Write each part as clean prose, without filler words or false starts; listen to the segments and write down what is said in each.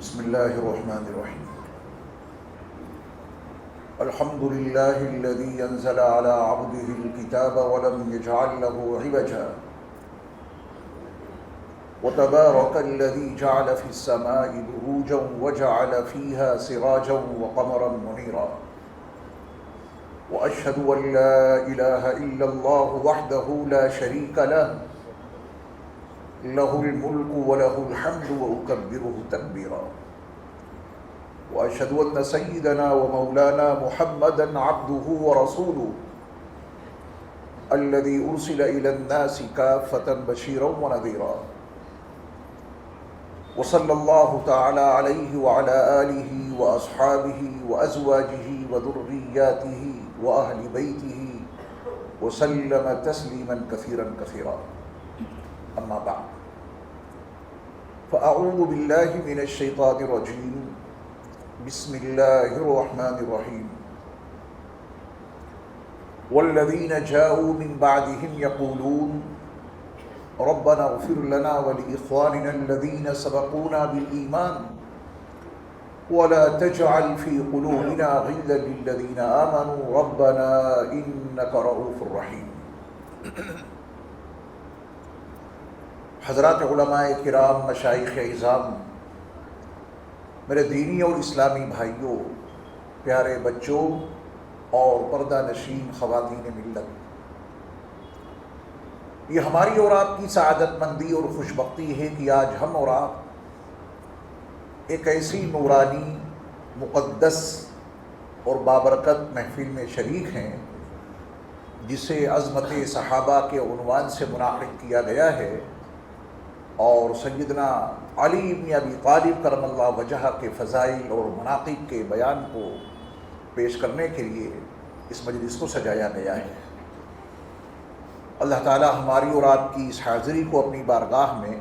بسم الله الرحمن الرحيم. الحمد لله الذي أنزل على عبده الكتاب ولم يجعل له عوجا وتبارك الذي جعل في السماء بروجا وجعل فيها سراجا وقمرا منيرا وأشهد أن لا إله إلا الله وحده لا شريك له له الملك وله الحمد وأكبره تكبيرا وأشهد أن سيدنا ومولانا محمدا عبده ورسوله الذي أرسل إلى الناس كافة بشيرا ونذيرا وصلى الله تعالى عليه وعلى آله وأصحابه وأزواجه وذرياته وأهل بيته وسلم تسليما كثيرا كثيرا. أما بعد، فأعوذ بالله من الشيطان الرجيم. بسم الله الرحمن الرحيم. والذين جاءوا من بعدهم يقولون ربنا اغفر لنا ولإخواننا الذين سبقونا بالإيمان ولا تجعل في قلوبنا غلا للذين آمنوا ربنا إنك رؤوف رحيم. حضرات علماء کرام، مشائخ اعظام، میرے دینی اور اسلامی بھائیوں، پیارے بچوں اور پردہ نشین خواتین ملت، یہ ہماری اور آپ کی سعادت مندی اور خوش بختی ہے کہ آج ہم اور آپ ایک ایسی نورانی، مقدس اور بابرکت محفل میں شریک ہیں جسے عظمت صحابہ کے عنوان سے منعقد کیا گیا ہے، اور سیدنا علی بن ابی طالب کرم اللہ وجہہ کے فضائل اور مناقب کے بیان کو پیش کرنے کے لیے اس مجلس کو سجایا گیا ہے۔ اللہ تعالی ہماری اور آپ کی اس حاضری کو اپنی بارگاہ میں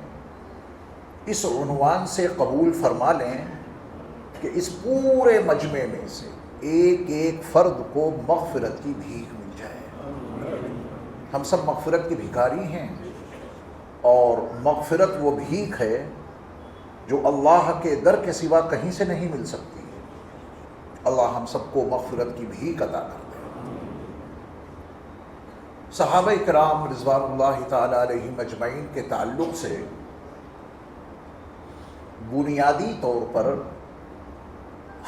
اس عنوان سے قبول فرما لیں کہ اس پورے مجمع میں سے ایک ایک فرد کو مغفرت کی بھیک مل جائے۔ ہم سب مغفرت کی بھیکاری ہیں، اور مغفرت وہ بھیک ہے جو اللہ کے در کے سوا کہیں سے نہیں مل سکتی۔ اللہ ہم سب کو مغفرت کی بھیک عطا کر دے۔ صحابہ کرام رضوان اللہ تعالی علیہم اجمعین کے تعلق سے بنیادی طور پر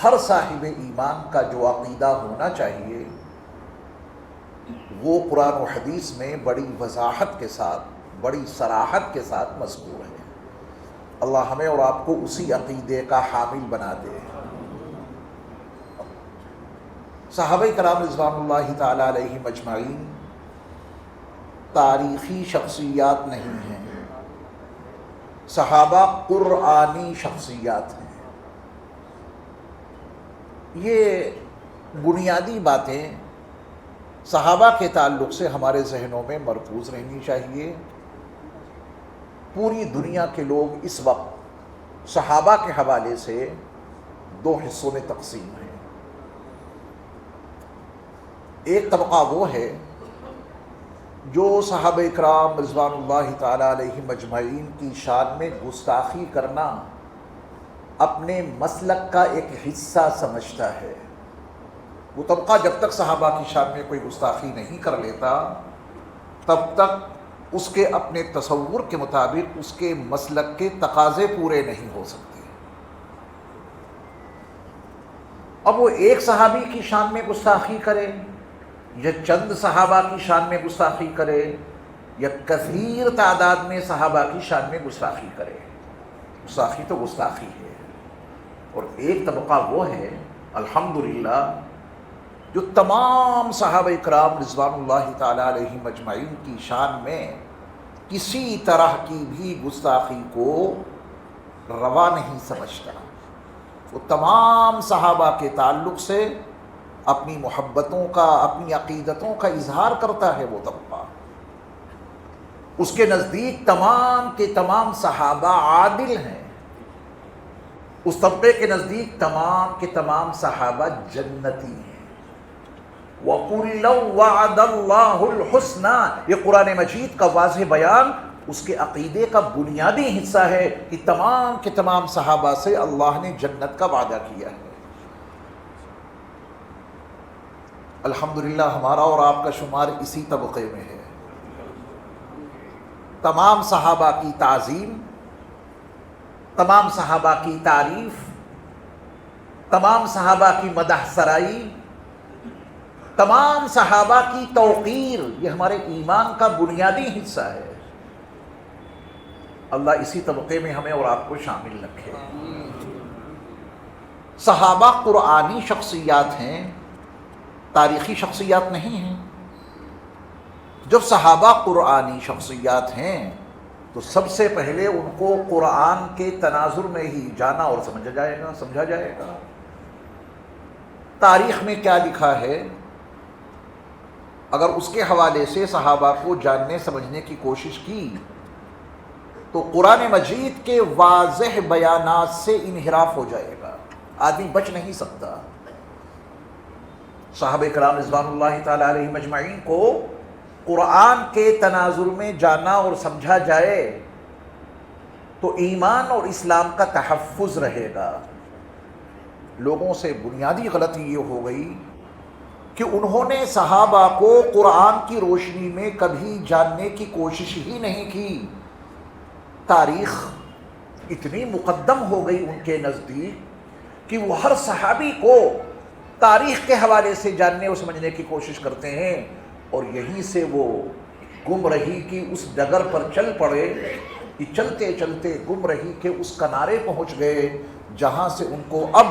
ہر صاحب ایمان کا جو عقیدہ ہونا چاہیے وہ قرآن و حدیث میں بڑی وضاحت کے ساتھ، بڑی صراحت کے ساتھ مذکور ہے۔ اللہ ہمیں اور آپ کو اسی عقیدے کا حامل بنا دے۔ صحابہ کرام رضوان اللہ تعالی علیہم اجمعین تاریخی شخصیات نہیں ہیں، صحابہ قرآنی شخصیات ہیں۔ یہ بنیادی باتیں صحابہ کے تعلق سے ہمارے ذہنوں میں مرکوز رہنی چاہیے۔ پوری دنیا کے لوگ اس وقت صحابہ کے حوالے سے دو حصوں میں تقسیم ہیں۔ ایک طبقہ وہ ہے جو صحابہ اکرام رضوان اللہ تعالی علیہم اجمعین کی شان میں گستاخی کرنا اپنے مسلک کا ایک حصہ سمجھتا ہے۔ وہ طبقہ جب تک صحابہ کی شان میں کوئی گستاخی نہیں کر لیتا تب تک اس کے اپنے تصور کے مطابق اس کے مسلک کے تقاضے پورے نہیں ہو سکتے۔ اب وہ ایک صحابی کی شان میں گستاخی کرے یا چند صحابہ کی شان میں گستاخی کرے یا کثیر تعداد میں صحابہ کی شان میں گستاخی کرے، گستاخی تو گستاخی ہے۔ اور ایک طبقہ وہ ہے الحمدللہ جو تمام صحابہ اکرام رضوان اللہ تعالی علیہم اجمعین کی شان میں کسی طرح کی بھی گستاخی کو روا نہیں سمجھتا۔ وہ تمام صحابہ کے تعلق سے اپنی محبتوں کا، اپنی عقیدتوں کا اظہار کرتا ہے۔ وہ طبقہ اس کے نزدیک تمام کے تمام صحابہ عادل ہیں، اس طبقے کے نزدیک تمام کے تمام صحابہ جنتی ہیں۔ وَقُلًّا وَعَدَ اللَّهُ الْحُسْنَى، یہ قرآن مجید کا واضح بیان اس کے عقیدے کا بنیادی حصہ ہے کہ تمام کے تمام صحابہ سے اللہ نے جنت کا وعدہ کیا ہے۔ الحمدللہ ہمارا اور آپ کا شمار اسی طبقے میں ہے۔ تمام صحابہ کی تعظیم، تمام صحابہ کی تعریف، تمام صحابہ کی مدح سرائی، تمام صحابہ کی توقیر، یہ ہمارے ایمان کا بنیادی حصہ ہے۔ اللہ اسی طبقے میں ہمیں اور آپ کو شامل رکھے۔ صحابہ قرآنی شخصیات ہیں، تاریخی شخصیات نہیں ہیں۔ جب صحابہ قرآنی شخصیات ہیں تو سب سے پہلے ان کو قرآن کے تناظر میں ہی جانا اور سمجھا جائے گا۔ تاریخ میں کیا لکھا ہے، اگر اس کے حوالے سے صحابہ کو جاننے سمجھنے کی کوشش کی تو قرآن مجید کے واضح بیانات سے انحراف ہو جائے گا، آدمی بچ نہیں سکتا۔ صحابہ کرام رضوان اللہ تعالی علیہ مجمعین کو قرآن کے تناظر میں جانا اور سمجھا جائے تو ایمان اور اسلام کا تحفظ رہے گا۔ لوگوں سے بنیادی غلطی یہ ہو گئی کہ انہوں نے صحابہ کو قرآن کی روشنی میں کبھی جاننے کی کوشش ہی نہیں کی۔ تاریخ اتنی مقدم ہو گئی ان کے نزدیک کہ وہ ہر صحابی کو تاریخ کے حوالے سے جاننے اور سمجھنے کی کوشش کرتے ہیں، اور یہیں سے وہ گمراہی کی اس ڈگر پر چل پڑے کہ چلتے چلتے گمراہی کے اس کنارے پہنچ گئے جہاں سے ان کو اب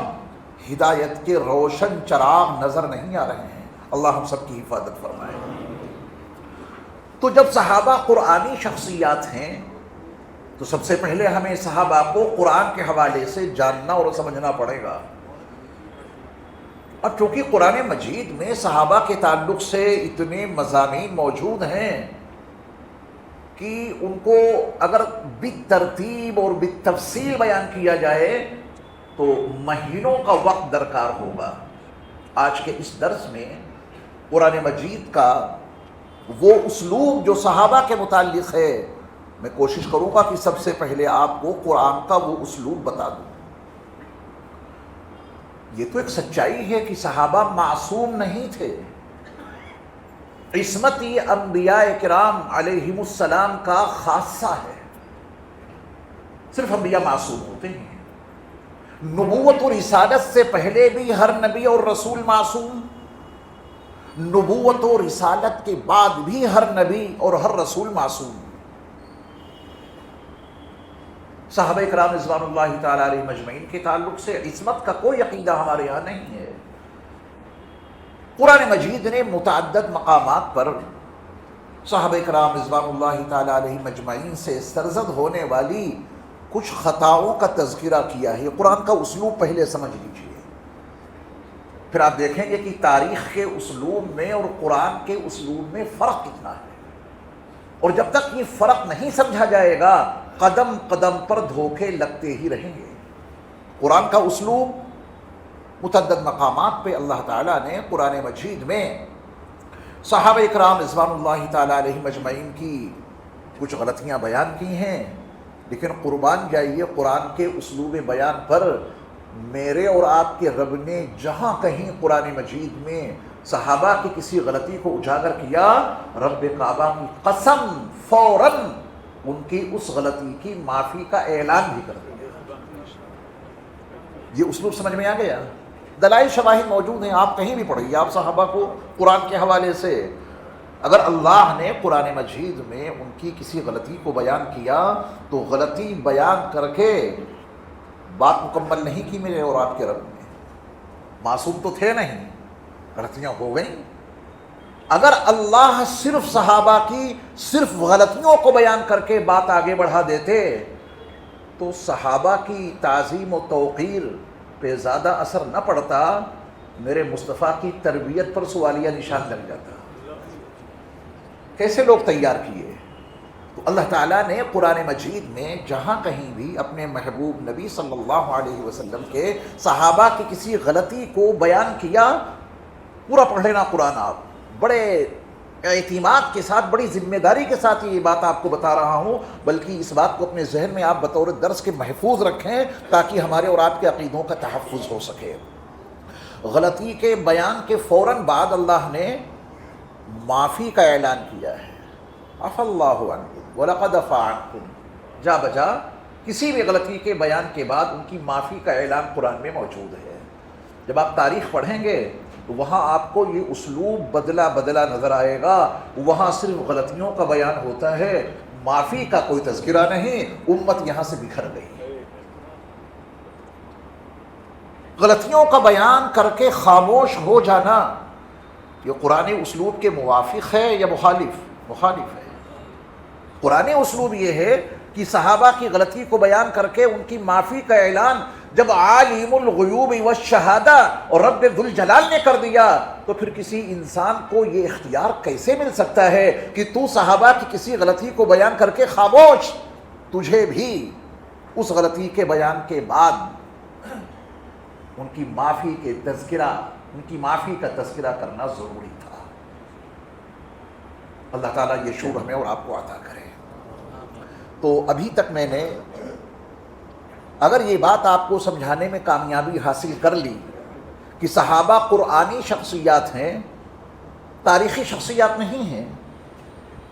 ہدایت کے روشن چراغ نظر نہیں آ رہے ہیں۔ اللہ ہم سب کی حفاظت فرمائے۔ تو جب صحابہ قرآنی شخصیات ہیں تو سب سے پہلے ہمیں صحابہ کو قرآن کے حوالے سے جاننا اور سمجھنا پڑے گا۔ اب چونکہ قرآن مجید میں صحابہ کے تعلق سے اتنے مضامین موجود ہیں کہ ان کو اگر بالترتیب اور بالتفصیل بیان کیا جائے تو مہینوں کا وقت درکار ہوگا۔ آج کے اس درس میں قرآن مجید کا وہ اسلوب جو صحابہ کے متعلق ہے، میں کوشش کروں گا کہ سب سے پہلے آپ کو قرآن کا وہ اسلوب بتا دوں۔ یہ تو ایک سچائی ہے کہ صحابہ معصوم نہیں تھے۔ عصمتی انبیاء کرام علیہم السلام کا خاصہ ہے، صرف انبیاء معصوم ہوتے ہیں۔ نبوت و رسالت سے پہلے بھی ہر نبی اور رسول معصوم، نبوت و رسالت کے بعد بھی ہر نبی اور ہر رسول معصوم۔ صحابہ کرام رضوان اللہ تعالی علیہ مجمعین کے تعلق سے عصمت کا کوئی عقیدہ ہمارے یہاں نہیں ہے۔ قرآن مجید نے متعدد مقامات پر صحابہ کرام رضوان اللہ تعالی علیہ مجمعین سے سرزد ہونے والی کچھ خطاؤں کا تذکرہ کیا ہے۔ قرآن کا اسلوب پہلے سمجھ لیجیے، پھر آپ دیکھیں گے کہ تاریخ کے اسلوب میں اور قرآن کے اسلوب میں فرق کتنا ہے، اور جب تک یہ فرق نہیں سمجھا جائے گا قدم قدم پر دھوکے لگتے ہی رہیں گے۔ قرآن کا اسلوب متعدد مقامات پہ اللہ تعالیٰ نے قرآن مجید میں صحابہ اکرام رضوان اللہ تعالیٰ علیہ مجمعین کی کچھ غلطیاں بیان کی ہیں، لیکن قربان جائیے قرآن کے اسلوب بیان پر میرے اور آپ کے رب نے جہاں کہیں قرآن مجید میں صحابہ کی کسی غلطی کو اجاگر کیا، رب کعبہ کی قسم فوراً ان کی اس غلطی کی معافی کا اعلان بھی کر دیا۔ یہ اسلوب سمجھ میں آ گیا؟ دلائل شواہد موجود ہیں، آپ کہیں بھی پڑھیے، آپ صحابہ کو قرآن کے حوالے سے اگر اللہ نے قرآن مجید میں ان کی کسی غلطی کو بیان کیا تو غلطی بیان کر کے بات مکمل نہیں کی میرے اور آپ کے رب نے۔ معصوم تو تھے نہیں، غلطیاں ہو گئیں۔ اگر اللہ صرف صحابہ کی صرف غلطیوں کو بیان کر کے بات آگے بڑھا دیتے تو صحابہ کی تعظیم و توقیر پہ زیادہ اثر نہ پڑتا، میرے مصطفیٰ کی تربیت پر سوالیہ نشان لگ جاتا۔ کیسے لوگ تیار کیے؟ تو اللہ تعالیٰ نے قرآن مجید میں جہاں کہیں بھی اپنے محبوب نبی صلی اللہ علیہ وسلم کے صحابہ کی کسی غلطی کو بیان کیا، پورا پڑھ لینا قرآن آپ، بڑے اعتماد کے ساتھ، بڑی ذمہ داری کے ساتھ یہ بات آپ کو بتا رہا ہوں، بلکہ اس بات کو اپنے ذہن میں آپ بطور درس کے محفوظ رکھیں تاکہ ہمارے اور آپ کے عقیدوں کا تحفظ ہو سکے۔ غلطی کے بیان کے فوراً بعد اللہ نے معافی کا اعلان کیا ہے، عفا اللہ عنکم وَلَقَدْ عَفَا عَنکم، جا بجا کسی بھی غلطی کے بیان کے بعد ان کی معافی کا اعلان قرآن میں موجود ہے۔ جب آپ تاریخ پڑھیں گے تو وہاں آپ کو یہ اسلوب بدلا نظر آئے گا، وہاں صرف غلطیوں کا بیان ہوتا ہے، معافی کا کوئی تذکرہ نہیں، امت یہاں سے بکھر گئی۔ غلطیوں کا بیان کر کے خاموش ہو جانا یہ قرآن اسلوب کے موافق ہے یا مخالف ہے؟ قرآن اسلوب یہ ہے کہ صحابہ کی غلطی کو بیان کر کے ان کی معافی کا اعلان جب عالم الغیوب والشہادہ اور رب ذوالجلال نے کر دیا تو پھر کسی انسان کو یہ اختیار کیسے مل سکتا ہے کہ تو صحابہ کی کسی غلطی کو بیان کر کے خاموش؟ تجھے بھی اس غلطی کے بیان کے بعد ان کی معافی کا تذکرہ کرنا ضروری تھا۔ اللہ تعالیٰ یہ شعور ہمیں اور آپ کو عطا کرے۔ تو ابھی تک میں نے اگر یہ بات آپ کو سمجھانے میں کامیابی حاصل کر لی کہ صحابہ قرآنی شخصیات ہیں، تاریخی شخصیات نہیں ہیں،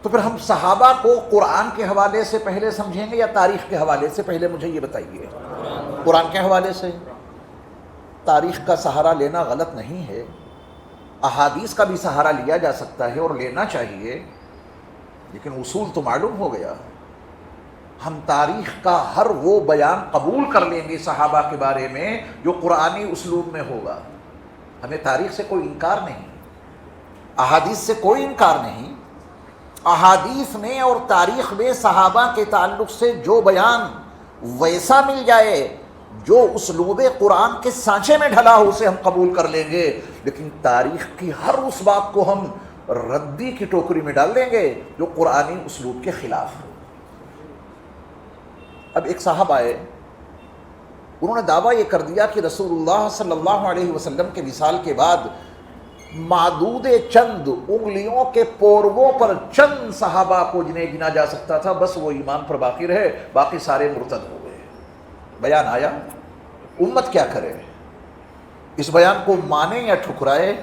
تو پھر ہم صحابہ کو قرآن کے حوالے سے پہلے سمجھیں گے یا تاریخ کے حوالے سے؟ پہلے مجھے یہ بتائیے، قرآن کے حوالے سے۔ تاریخ کا سہارا لینا غلط نہیں ہے، احادیث کا بھی سہارا لیا جا سکتا ہے اور لینا چاہیے، لیکن اصول تو معلوم ہو گیا۔ ہم تاریخ کا ہر وہ بیان قبول کر لیں گے صحابہ کے بارے میں جو قرآنی اسلوب میں ہوگا، ہمیں تاریخ سے کوئی انکار نہیں، احادیث سے کوئی انکار نہیں۔ احادیث میں اور تاریخ میں صحابہ کے تعلق سے جو بیان ویسا مل جائے جو اسلوب قرآن کے سانچے میں ڈھلا ہو اسے ہم قبول کر لیں گے، لیکن تاریخ کی ہر اس بات کو ہم ردی کی ٹوکری میں ڈال دیں گے جو قرآنی اسلوب کے خلاف ہو۔ اب ایک صاحب آئے، انہوں نے دعویٰ یہ کر دیا کہ رسول اللہ صلی اللہ علیہ وسلم کے وصال کے بعد معدود چند انگلیوں کے پورووں پر چند صحابہ کو جنہیں گنا جا سکتا تھا، بس وہ ایمان پر باقی رہے، باقی سارے مرتد ہو گئے۔ بیان آیا، امت کیا کرے؟ اس بیان کو مانے یا ٹھکرائے؟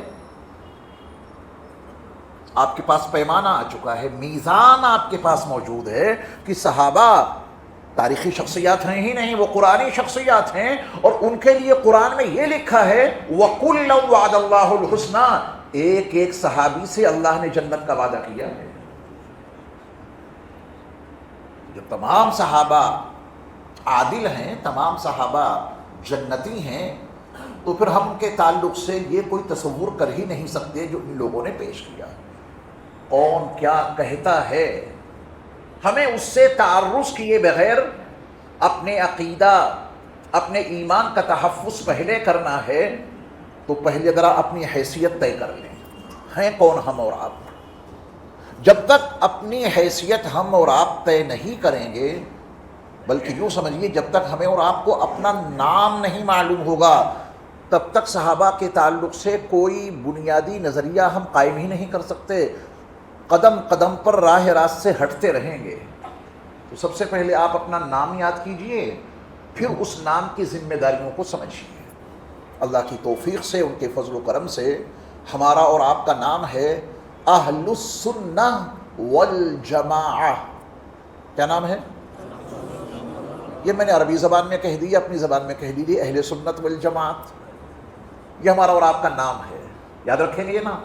آپ کے پاس پیمانہ آ چکا ہے، میزان آپ کے پاس موجود ہے کہ صحابہ تاریخی شخصیات ہیں ہی نہیں، وہ قرآنی شخصیات ہیں، اور ان کے لیے قرآن میں یہ لکھا ہے وَكُلًّا وَعَدَ اللَّهُ الْحُسْنَى، ایک ایک صحابی سے اللہ نے جنت کا وعدہ کیا ہے۔ جو تمام صحابہ عادل ہیں، تمام صحابہ جنتی ہیں، تو پھر ہم کے تعلق سے یہ کوئی تصور کر ہی نہیں سکتے جو ان لوگوں نے پیش کیا۔ کون کیا کہتا ہے، ہمیں اس سے تعرض کیے بغیر اپنے عقیدہ، اپنے ایمان کا تحفظ پہلے کرنا ہے تو پہلے ذرا اپنی حیثیت طے کر لیں، ہیں کون ہم اور آپ۔ جب تک اپنی حیثیت ہم اور آپ طے نہیں کریں گے، بلکہ یوں سمجھیے جب تک ہمیں اور آپ کو اپنا نام نہیں معلوم ہوگا تب تک صحابہ کے تعلق سے کوئی بنیادی نظریہ ہم قائم ہی نہیں کر سکتے، قدم قدم پر راہ راست سے ہٹتے رہیں گے۔ تو سب سے پہلے آپ اپنا نام یاد کیجئے، پھر اس نام کی ذمہ داریوں کو سمجھیے۔ اللہ کی توفیق سے، ان کے فضل و کرم سے ہمارا اور آپ کا نام ہے اہل السنہ والجماعہ۔ کیا نام ہے؟ یہ میں نے عربی زبان میں کہہ دی، اپنی زبان میں کہہ دیجیے اہل سنت والجماعت، یہ ہمارا اور آپ کا نام ہے، یاد رکھیں گے یہ نام۔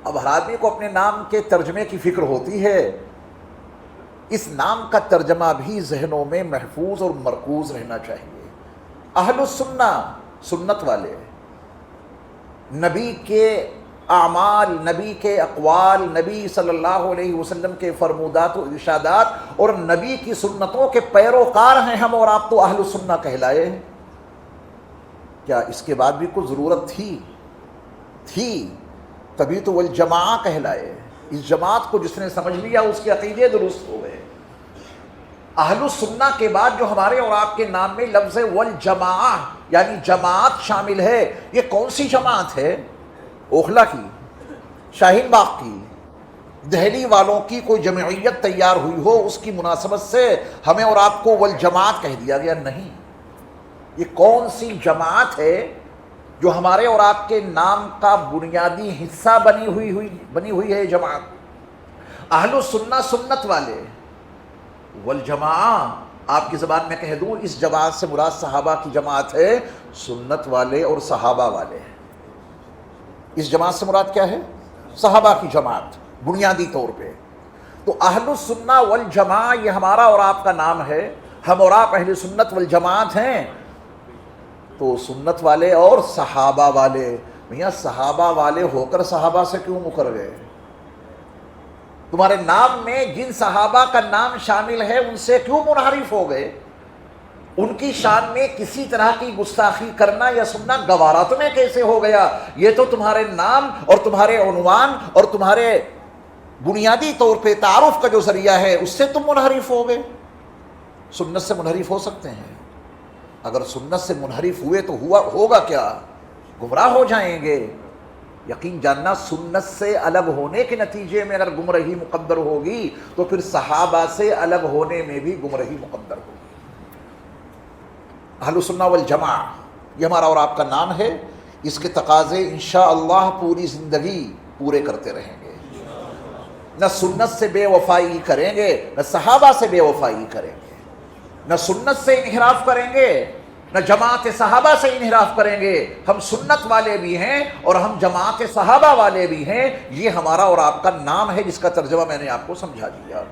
اب ہر آدمی کو اپنے نام کے ترجمے کی فکر ہوتی ہے، اس نام کا ترجمہ بھی ذہنوں میں محفوظ اور مرکوز رہنا چاہیے۔ اہل السنہ، سنت والے، نبی کے اعمال، نبی کے اقوال، نبی صلی اللہ علیہ وسلم کے فرمودات و ارشادات اور نبی کی سنتوں کے پیروکار ہیں ہم اور آپ، تو اہل السنہ کہلائے۔ کیا اس کے بعد بھی کوئی ضرورت تھی؟ تبھی تو والجماعہ کہلائے۔ اس جماعت کو جس نے سمجھ لیا اس کے عقیدے درست ہو گئے۔ اہل السنہ کے بعد جو ہمارے اور آپ کے نام میں لفظ والجماعہ یعنی جماعت شامل ہے، یہ کون سی جماعت ہے؟ اوکھلا کی؟ شاہین باغ کی، دہلی والوں کی کوئی جمعیت تیار ہوئی ہو، اس کی مناسبت سے ہمیں اور آپ کو والجماعت کہہ دیا گیا؟ نہیں، یہ کون سی جماعت ہے جو ہمارے اور آپ کے نام کا بنیادی حصہ بنی ہوئی ہے؟ جماعت اہل السنہ سنت والے، والجماعہ آپ کی زبان میں کہہ دوں، اس جماعت سے مراد صحابہ کی جماعت ہے، سنت والے اور صحابہ والے۔ اس جماعت سے مراد کیا ہے؟ صحابہ کی جماعت بنیادی طور پہ۔ تو اہل السنہ والجماعہ یہ ہمارا اور آپ کا نام ہے، ہم اور آپ اہل سنت والجماعت ہیں۔ تو سنت والے اور صحابہ والے، میاں صحابہ والے ہو کر صحابہ سے کیوں مکر گئے؟ تمہارے نام میں جن صحابہ کا نام شامل ہے ان سے کیوں منحرف ہو گئے؟ ان کی شان میں کسی طرح کی گستاخی کرنا یا سننا گوارا تمہیں کیسے ہو گیا؟ یہ تو تمہارے نام اور تمہارے عنوان اور تمہارے بنیادی طور پہ تعارف کا جو ذریعہ ہے اس سے تم منحرف ہو گئے۔ سنت سے منحرف ہو سکتے ہیں؟ اگر سنت سے منحرف ہوئے تو ہوگا کیا؟ گمراہ ہو جائیں گے۔ یقین جاننا، سنت سے الگ ہونے کے نتیجے میں اگر گمراہی مقدر ہوگی تو پھر صحابہ سے الگ ہونے میں بھی گمراہی مقدر ہوگی۔ اہل السنہ والجماعہ یہ ہمارا اور آپ کا نام ہے، اس کے تقاضے انشاءاللہ پوری زندگی پورے کرتے رہیں گے۔ نہ سنت سے بے وفائی کریں گے، نہ صحابہ سے بے وفائی کریں گے، نہ سنت سے انحراف کریں گے، نہ جماعت صحابہ سے انحراف کریں گے۔ ہم سنت والے بھی ہیں اور ہم جماعت صحابہ والے بھی ہیں۔ یہ ہمارا اور آپ کا نام ہے جس کا ترجمہ میں نے آپ کو سمجھا دیا۔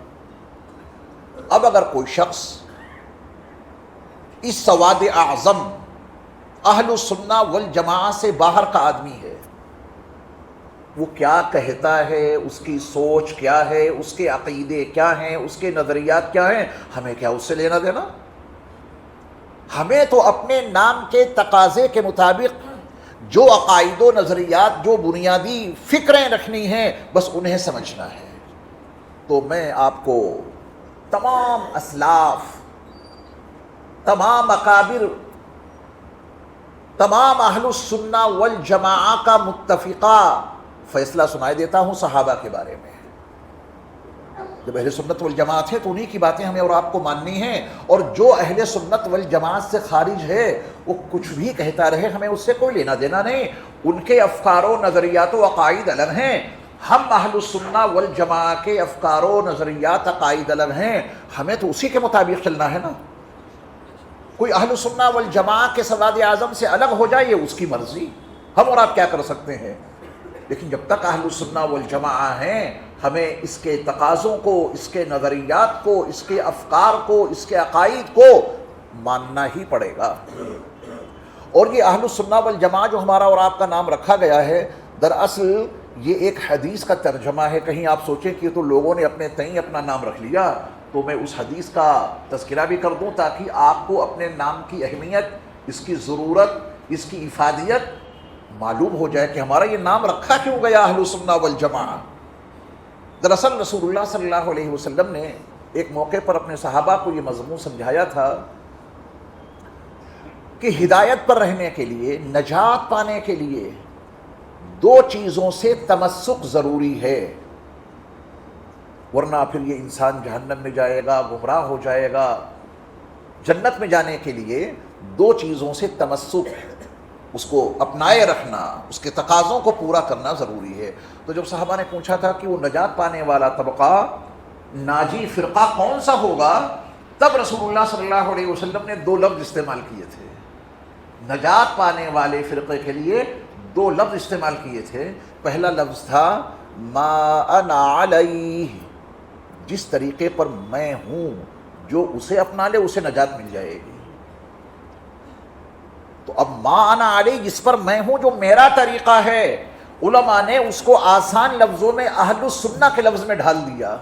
اب اگر کوئی شخص اس سواد اعظم اہل السنہ والجماعہ سے باہر کا آدمی ہے، وہ کیا کہتا ہے، اس کی سوچ کیا ہے، اس کے عقیدے کیا ہیں، اس کے نظریات کیا ہیں، ہمیں کیا اس سے لینا دینا؟ ہمیں تو اپنے نام کے تقاضے کے مطابق جو عقائد و نظریات، جو بنیادی فکریں رکھنی ہیں، بس انہیں سمجھنا ہے۔ تو میں آپ کو تمام اسلاف، تمام اکابر، تمام اہل السنہ والجماعہ کا متفقہ فیصلہ سنائے دیتا ہوں صحابہ کے بارے میں۔ جب اہل سنت والجماعت ہے تو انہی کی باتیں ہمیں اور آپ کو ماننی ہیں، اور جو اہل سنت والجماعت سے خارج ہے وہ کچھ بھی کہتا رہے، ہمیں اس سے کوئی لینا دینا نہیں۔ ان کے افکار و نظریات و عقائد الگ ہیں، ہم اہل السنہ والجماعہ کے افکار و نظریات عقائد الگ ہیں، ہمیں تو اسی کے مطابق چلنا ہے نا۔ کوئی اہل السنہ والجماعہ کے سواد اعظم سے الگ ہو جائے، یہ اس کی مرضی، ہم اور آپ کیا کر سکتے ہیں؟ لیکن جب تک اہل السنہ والجماعہ ہیں، ہمیں اس کے تقاضوں کو، اس کے نظریات کو، اس کے افکار کو، اس کے عقائد کو ماننا ہی پڑے گا۔ اور یہ اہل السنہ والجماعہ جو ہمارا اور آپ کا نام رکھا گیا ہے، دراصل یہ ایک حدیث کا ترجمہ ہے۔ کہیں آپ سوچیں کہ تو لوگوں نے اپنے تئیں اپنا نام رکھ لیا، تو میں اس حدیث کا تذکرہ بھی کر دوں تاکہ آپ کو اپنے نام کی اہمیت، اس کی ضرورت، اس کی افادیت معلوم ہو جائے کہ ہمارا یہ نام رکھا کیوں گیا اہل السنہ والجماعہ۔ دراصل رسول اللہ صلی اللہ علیہ وسلم نے ایک موقع پر اپنے صحابہ کو یہ مضمون سمجھایا تھا کہ ہدایت پر رہنے کے لیے، نجات پانے کے لیے دو چیزوں سے تمسک ضروری ہے، ورنہ پھر یہ انسان جہنم میں جائے گا، گمراہ ہو جائے گا۔ جنت میں جانے کے لیے دو چیزوں سے تمسک، اس کو اپنائے رکھنا، اس کے تقاضوں کو پورا کرنا ضروری ہے۔ تو جب صحابہ نے پوچھا تھا کہ وہ نجات پانے والا طبقہ، ناجی فرقہ کون سا ہوگا، تب رسول اللہ صلی اللہ علیہ وسلم نے دو لفظ استعمال کیے تھے۔ نجات پانے والے فرقے کے لیے دو لفظ استعمال کیے تھے۔ پہلا لفظ تھا ما انا علیہ، جس طریقے پر میں ہوں جو اسے اپنا لے اسے نجات مل جائے گی۔ تو اب ما انا علیہ، جس پر میں ہوں، جو میرا طریقہ ہے، علماء نے اس کو آسان لفظوں میں اہل السنہ کے لفظ میں ڈھال دیا۔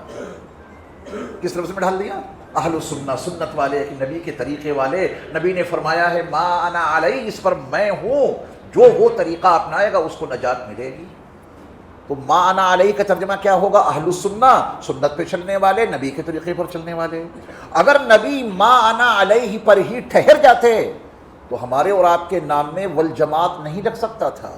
کس لفظ میں ڈھال دیا؟ اہل السنہ، سنت والے، نبی کے طریقے والے۔ نبی نے فرمایا ہے ما انا علیہ، جس پر میں ہوں، جو وہ طریقہ اپنائے گا اس کو نجات ملے گی۔ تو ما انا علیہ کا ترجمہ کیا ہوگا؟ اہل السنہ، سنت پہ چلنے والے، نبی کے طریقے پر چلنے والے۔ اگر نبی ما انا علیہ پر ہی ٹھہر جاتے تو ہمارے اور آپ کے نام میں والجماعت نہیں لگ سکتا تھا۔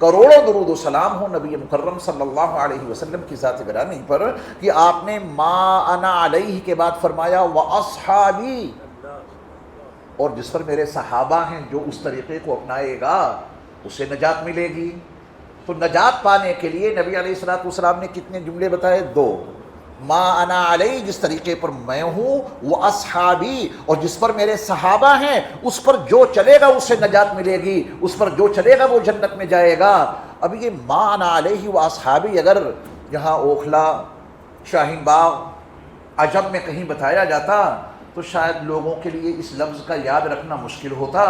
کروڑوں درود و سلام ہو نبی مکرم صلی اللہ علیہ وسلم کی ذات گرامی پر کہ آپ نے ما انا علیہ کے بعد فرمایا واصحابی، اور جس پر میرے صحابہ ہیں جو اس طریقے کو اپنائے گا اسے نجات ملے گی۔ تو نجات پانے کے لیے نبی علیہ الصلوۃ والسلام نے کتنے جملے بتائے؟ 2، ما انا علیہ جس طریقے پر میں ہوں، وہ اصحابی اور جس پر میرے صحابہ ہیں اس پر جو چلے گا اسے نجات ملے گی، اس پر جو چلے گا وہ جنت میں جائے گا۔ اب یہ ما انا علیہ و اصحابی اگر یہاں اوکھلا، شاہین باغ، عجم میں کہیں بتایا جاتا تو شاید لوگوں کے لیے اس لفظ کا یاد رکھنا مشکل ہوتا۔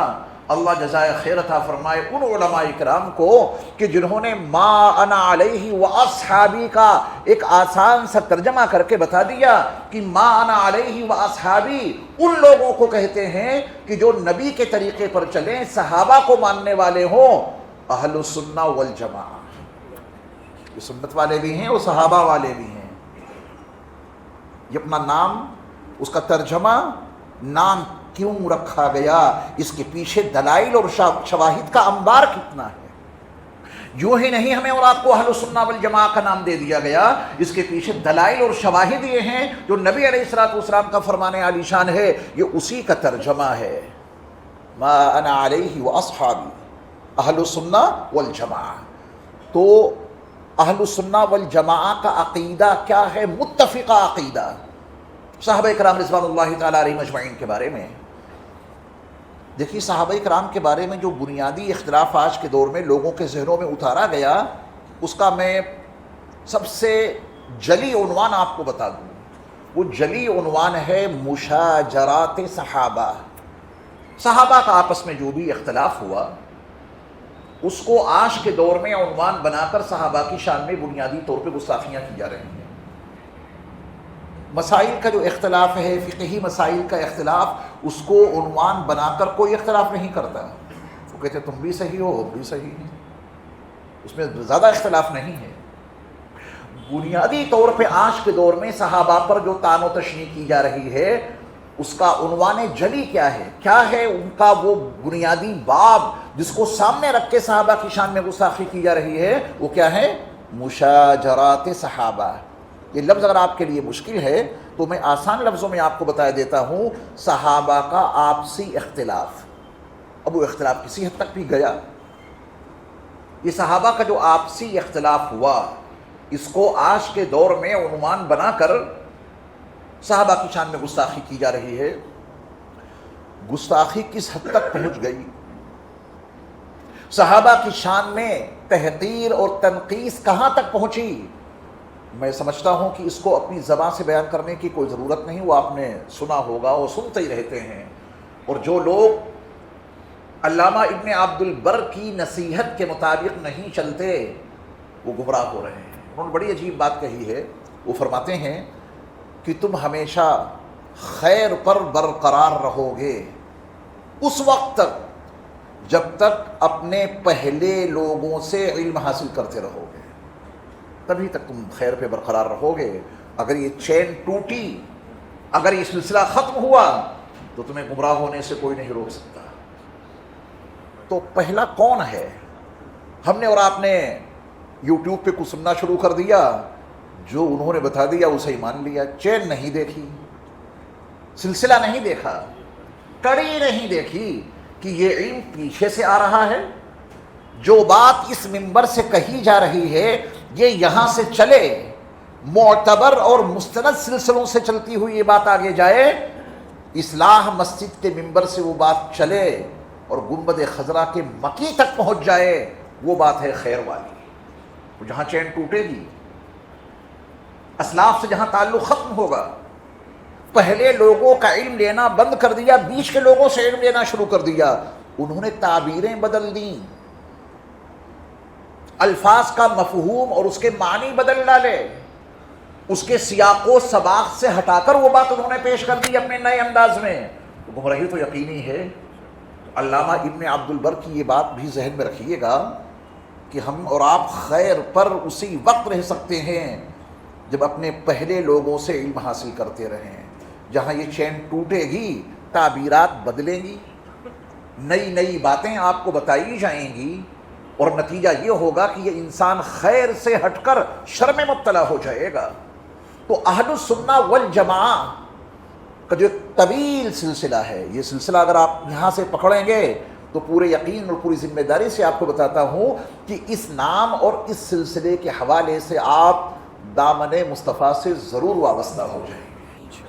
اللہ جزائے خیر عطا فرمائے ان علماء کرام کو کہ جنہوں نے ما انا علیہ و اصحابی کا ایک آسان سا ترجمہ کر کے بتا دیا کہ ما انا علیہ و اصحابی ان لوگوں کو کہتے ہیں کہ جو نبی کے طریقے پر چلیں، صحابہ کو ماننے والے ہوں، اہل السنہ والجماعہ۔ یہ سنت والے بھی ہیں اور صحابہ والے بھی ہیں۔ یہ اپنا نام، اس کا ترجمہ، نام کیوں رکھا گیا، اس کے پیچھے دلائل اور شواہد کا انبار کتنا ہے۔ یوں ہی نہیں ہمیں اور آپ کو اہل السنہ والجماعہ کا نام دے دیا گیا، اس کے پیچھے دلائل اور شواہد یہ ہیں جو نبی علیہ الصلوۃ والسلام کا فرمان عالی شان ہے، یہ اسی کا ترجمہ ہے۔ ما انا علیہ واصحابی اہل السنہ والجماعہ۔ تو اہل السنہ والجماعہ کا عقیدہ کیا ہے؟ متفقہ عقیدہ صحابہ کرام رضوان اللہ تعالیٰ علیہم اجمعین کے بارے میں۔ دیکھیے صحابہ کرام کے بارے میں جو بنیادی اختلاف آج کے دور میں لوگوں کے ذہنوں میں اتارا گیا، اس کا میں سب سے جلی عنوان آپ کو بتا دوں۔ وہ جلی عنوان ہے مشاجرات صحابہ۔ صحابہ کا آپس میں جو بھی اختلاف ہوا اس کو آج کے دور میں عنوان بنا کر صحابہ کی شان میں بنیادی طور پہ گستاخیاں کی جا رہی ہیں۔ مسائل کا جو اختلاف ہے، فقہی مسائل کا اختلاف، اس کو عنوان بنا کر کوئی اختلاف نہیں کرتا۔ وہ کہتے تم بھی صحیح ہو، ہم بھی صحیح ہیں، اس میں زیادہ اختلاف نہیں ہے۔ بنیادی طور پہ آج کے دور میں صحابہ پر جو طعن و تشنیع کی جا رہی ہے اس کا عنوان جلی کیا ہے؟ کیا ہے ان کا وہ بنیادی باب جس کو سامنے رکھ کے صحابہ کی شان میں گستاخی کی جا رہی ہے؟ وہ کیا ہے؟ مشاجرات صحابہ۔ یہ لفظ اگر آپ کے لیے مشکل ہے تو میں آسان لفظوں میں آپ کو بتا دیتا ہوں، صحابہ کا آپسی اختلاف۔ اب وہ اختلاف کسی حد تک بھی گیا۔ یہ صحابہ کا جو آپسی اختلاف ہوا اس کو آج کے دور میں عنوان بنا کر صحابہ کی شان میں گستاخی کی جا رہی ہے۔ گستاخی کس حد تک پہنچ گئی؟ صحابہ کی شان میں تحقیر اور تنقیص کہاں تک پہنچی؟ میں سمجھتا ہوں کہ اس کو اپنی زبان سے بیان کرنے کی کوئی ضرورت نہیں، وہ آپ نے سنا ہوگا اور سنتے ہی رہتے ہیں۔ اور جو لوگ علامہ ابن عبد البر کی نصیحت کے مطابق نہیں چلتے وہ گمراہ ہو رہے ہیں۔ انہوں نے بڑی عجیب بات کہی ہے، وہ فرماتے ہیں کہ تم ہمیشہ خیر پر برقرار رہو گے اس وقت تک جب تک اپنے پہلے لوگوں سے علم حاصل کرتے رہو گے، تبھی تک تم خیر پہ برقرار رہو گے۔ اگر یہ چین ٹوٹی، اگر یہ سلسلہ ختم ہوا تو تمہیں گمراہ ہونے سے کوئی نہیں روک سکتا۔ تو پہلا کون ہے؟ ہم نے اور آپ نے یوٹیوب پہ کچھ سننا شروع کر دیا، جو انہوں نے بتا دیا اسے ہی مان لیا۔ چین نہیں دیکھی، سلسلہ نہیں دیکھا، کڑی نہیں دیکھی کہ یہ علم پیچھے سے آ رہا ہے، جو بات اس منبر سے کہی جا رہی ہے یہ یہاں سے چلے، معتبر اور مستند سلسلوں سے چلتی ہوئی یہ بات آگے جائے، اصلاح مسجد کے منبر سے وہ بات چلے اور گنبد خضرا کے مکی تک پہنچ جائے، وہ بات ہے خیر والی۔ جہاں چین ٹوٹے گی، اسلاف سے جہاں تعلق ختم ہوگا، پہلے لوگوں کا علم لینا بند کر دیا، بیچ کے لوگوں سے علم لینا شروع کر دیا، انہوں نے تعبیریں بدل دیں، الفاظ کا مفہوم اور اس کے معنی بدل ڈالے، اس کے سیاق و سباق سے ہٹا کر وہ بات انہوں نے پیش کر دی اپنے نئے انداز میں۔ گمراہی تو یقینی ہے۔ علامہ ابن عبد البر کی یہ بات بھی ذہن میں رکھیے گا کہ ہم اور آپ خیر پر اسی وقت رہ سکتے ہیں جب اپنے پہلے لوگوں سے علم حاصل کرتے رہیں۔ جہاں یہ چین ٹوٹے گی، تعبیرات بدلیں گی، نئی نئی باتیں آپ کو بتائی جائیں گی، اور نتیجہ یہ ہوگا کہ یہ انسان خیر سے ہٹ کر شر میں مبتلا ہو جائے گا۔ تو اہل السنہ والجماعہ کا جو ایک طویل سلسلہ ہے، یہ سلسلہ اگر آپ یہاں سے پکڑیں گے تو پورے یقین اور پوری ذمہ داری سے آپ کو بتاتا ہوں کہ اس نام اور اس سلسلے کے حوالے سے آپ دامن مصطفیٰ سے ضرور وابستہ ہو جائیں گے۔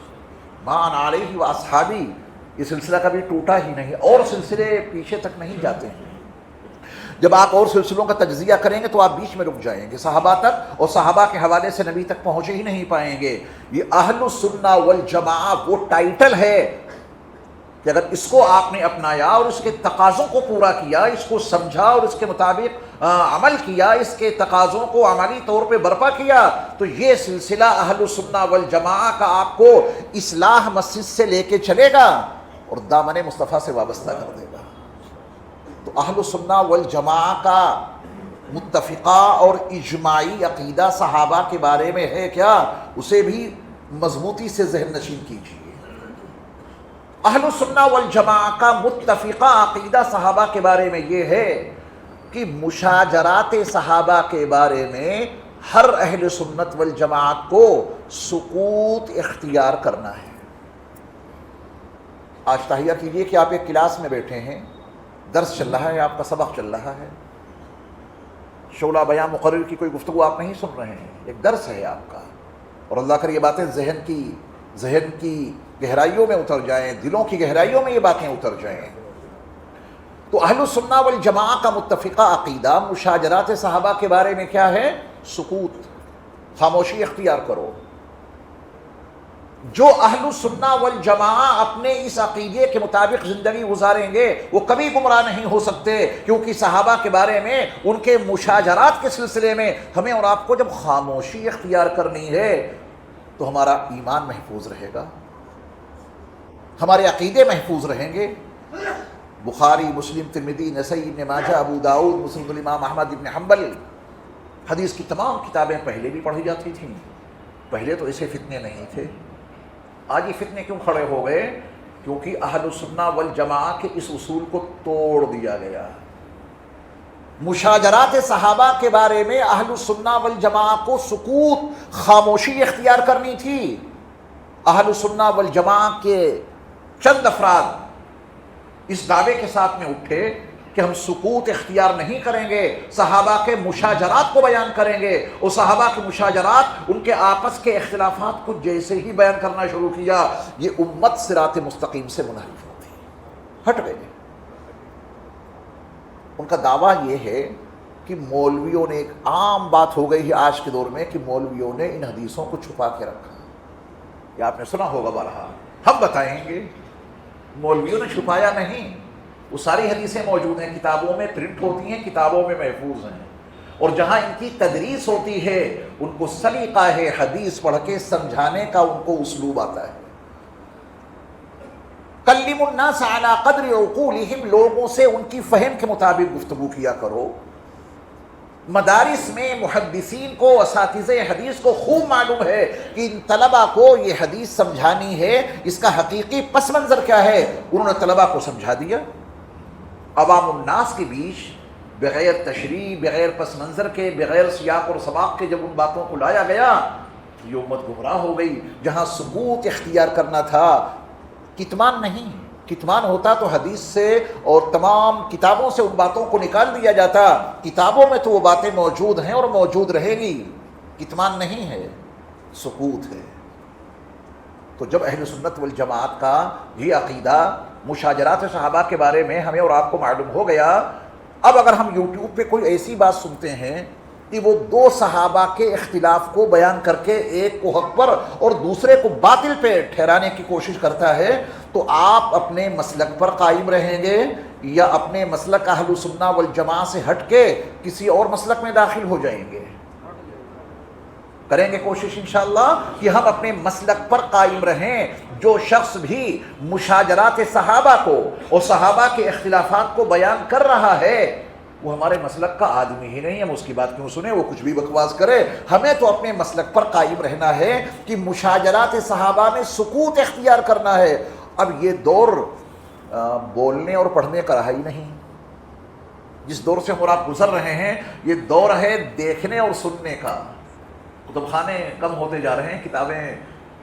مان علیہ و اصحابی، یہ سلسلہ کبھی ٹوٹا ہی نہیں، اور سلسلے پیچھے تک نہیں جاتے ہیں۔ جب آپ اور سلسلوں کا تجزیہ کریں گے تو آپ بیچ میں رک جائیں گے، صحابہ تک اور صحابہ کے حوالے سے نبی تک پہنچے ہی نہیں پائیں گے۔ یہ اہل السنہ والجماعہ وہ ٹائٹل ہے کہ اگر اس کو آپ نے اپنایا اور اس کے تقاضوں کو پورا کیا، اس کو سمجھا اور اس کے مطابق عمل کیا، اس کے تقاضوں کو عملی طور پہ برپا کیا، تو یہ سلسلہ اہل السنہ والجماعہ کا آپ کو اصلاح مسجد سے لے کے چلے گا اور دامن مصطفیٰ سے وابستہ کر دے گا۔ تو اہل السنہ والجماعہ کا متفقہ اور اجماعی عقیدہ صحابہ کے بارے میں ہے کیا، اسے بھی مضبوطی سے ذہن نشین کیجیے۔ اہل السنہ والجماعہ کا متفقہ عقیدہ صحابہ کے بارے میں یہ ہے کہ مشاجرات صحابہ کے بارے میں ہر اہل سنت والجماعت کو سکوت اختیار کرنا ہے۔ آج تہیہ کیجئے کہ آپ ایک کلاس میں بیٹھے ہیں، درس چل رہا ہے، آپ کا سبق چل رہا ہے، شعلہ بیان مقرر کی کوئی گفتگو آپ نہیں سن رہے ہیں، ایک درس ہے آپ کا، اور اللہ کر یہ باتیں ذہن کی گہرائیوں میں اتر جائیں، دلوں کی گہرائیوں میں یہ باتیں اتر جائیں۔ تو اہل السنہ والجماعہ کا متفقہ عقیدہ مشاجرات صحابہ کے بارے میں کیا ہے؟ سکوت، خاموشی اختیار کرو۔ جو اہل السنہ والجماعہ اپنے اس عقیدے کے مطابق زندگی گزاریں گے وہ کبھی گمراہ نہیں ہو سکتے، کیونکہ صحابہ کے بارے میں، ان کے مشاجرات کے سلسلے میں ہمیں اور آپ کو جب خاموشی اختیار کرنی ہے تو ہمارا ایمان محفوظ رہے گا، ہمارے عقیدے محفوظ رہیں گے۔ بخاری، مسلم، ترمذی، نسائی، ابن ماجہ، ابو داؤد، مسند الامام احمد ابن حنبل، حدیث کی تمام کتابیں پہلے بھی پڑھی جاتی تھیں، پہلے تو ایسے فتنے نہیں تھے۔ آج یہ فتنے کیوں کھڑے ہو گئے؟ کیونکہ اہل السنہ والجماعہ کے اس اصول کو توڑ دیا گیا۔ مشاجرات صحابہ کے بارے میں اہل السنہ والجماعہ کو سکوت، خاموشی اختیار کرنی تھی۔ اہل السنہ والجماعہ کے چند افراد اس دعوے کے ساتھ میں اٹھے کہ ہم سکوت اختیار نہیں کریں گے، صحابہ کے مشاجرات کو بیان کریں گے، اور صحابہ کے مشاجرات، ان کے آپس کے اختلافات کو جیسے ہی بیان کرنا شروع کیا، یہ امت صراط مستقیم سے منحرف ہوتی، ہٹ گئے۔ ان کا دعویٰ یہ ہے کہ مولویوں نے، ایک عام بات ہو گئی ہے آج کے دور میں کہ مولویوں نے ان حدیثوں کو چھپا کے رکھا۔ یہ آپ نے سنا ہوگا بارہا، ہم بتائیں گے مولویوں نے چھپایا نہیں، وہ ساری حدیثیں موجود ہیں، کتابوں میں پرنٹ ہوتی ہیں، کتابوں میں محفوظ ہیں، اور جہاں ان کی تدریس ہوتی ہے ان کو سلیقہ ہے حدیث پڑھ کے سمجھانے کا، ان کو اسلوب آتا ہے۔ کلم الناس علی قدر عقولہم، لوگوں سے ان کی فہم کے مطابق گفتگو کیا کرو۔ مدارس میں محدثین کو، اساتذہ حدیث کو خوب معلوم ہے کہ ان طلبہ کو یہ حدیث سمجھانی ہے، اس کا حقیقی پس منظر کیا ہے، انہوں نے طلبہ کو سمجھا دیا۔ عوام الناس کے بیچ بغیر تشریح، بغیر پس منظر کے، بغیر سیاق اور سباق کے جب ان باتوں کو لایا گیا تو یہ امت گمراہ ہو گئی۔ جہاں سکوت اختیار کرنا تھا، کتمان نہیں، کتمان ہوتا تو حدیث سے اور تمام کتابوں سے ان باتوں کو نکال دیا جاتا۔ کتابوں میں تو وہ باتیں موجود ہیں اور موجود رہے گی، کتمان نہیں ہے، سکوت ہے۔ تو جب اہل سنت والجماعت کا یہ عقیدہ مشاجرات صحابہ کے بارے میں ہمیں اور آپ کو معلوم ہو گیا، اب اگر ہم یوٹیوب پہ کوئی ایسی بات سنتے ہیں کہ وہ دو صحابہ کے اختلاف کو بیان کر کے ایک کو حق پر اور دوسرے کو باطل پہ ٹھہرانے کی کوشش کرتا ہے، تو آپ اپنے مسلک پر قائم رہیں گے یا اپنے مسلک اہل سنہ والجماعہ سے ہٹ کے کسی اور مسلک میں داخل ہو جائیں گے؟ کریں گے کوشش انشاءاللہ کہ ہم اپنے مسلک پر قائم رہیں۔ جو شخص بھی مشاجرات صحابہ کو اور صحابہ کے اختلافات کو بیان کر رہا ہے وہ ہمارے مسلک کا آدمی ہی نہیں، ہم اس کی بات کیوں سنیں، وہ کچھ بھی بکواس کرے۔ ہمیں تو اپنے مسلک پر قائم رہنا ہے کہ مشاجرات صحابہ میں سکوت اختیار کرنا ہے۔ اب یہ دور بولنے اور پڑھنے کا رہا ہی نہیں، جس دور سے ہم اور آپ گزر رہے ہیں یہ دور ہے دیکھنے اور سننے کا. کتب خانے کم ہوتے جا رہے ہیں, کتابیں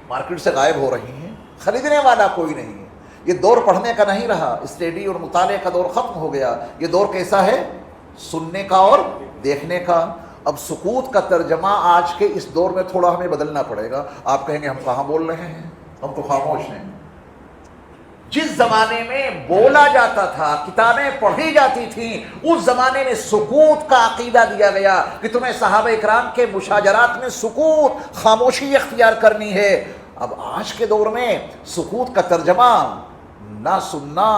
مارکیٹ سے غائب ہو رہی ہیں, خریدنے والا کوئی نہیں ہے. یہ دور پڑھنے کا نہیں رہا, اسٹڈی اور مطالعے کا دور ختم ہو گیا. یہ دور کیسا ہے؟ سننے کا اور دیکھنے کا. اب سکوت کا ترجمہ آج کے اس دور میں تھوڑا ہمیں بدلنا پڑے گا. آپ کہیں گے ہم کہاں بول رہے ہیں, ہم تو خاموش ہیں. جس زمانے میں بولا جاتا تھا, کتابیں پڑھی جاتی تھیں, اس زمانے میں سکوت کا عقیدہ دیا گیا کہ تمہیں صحابہ اکرام کے مشاجرات میں سکوت, خاموشی اختیار کرنی ہے. اب آج کے دور میں سکوت کا ترجمہ نہ سننا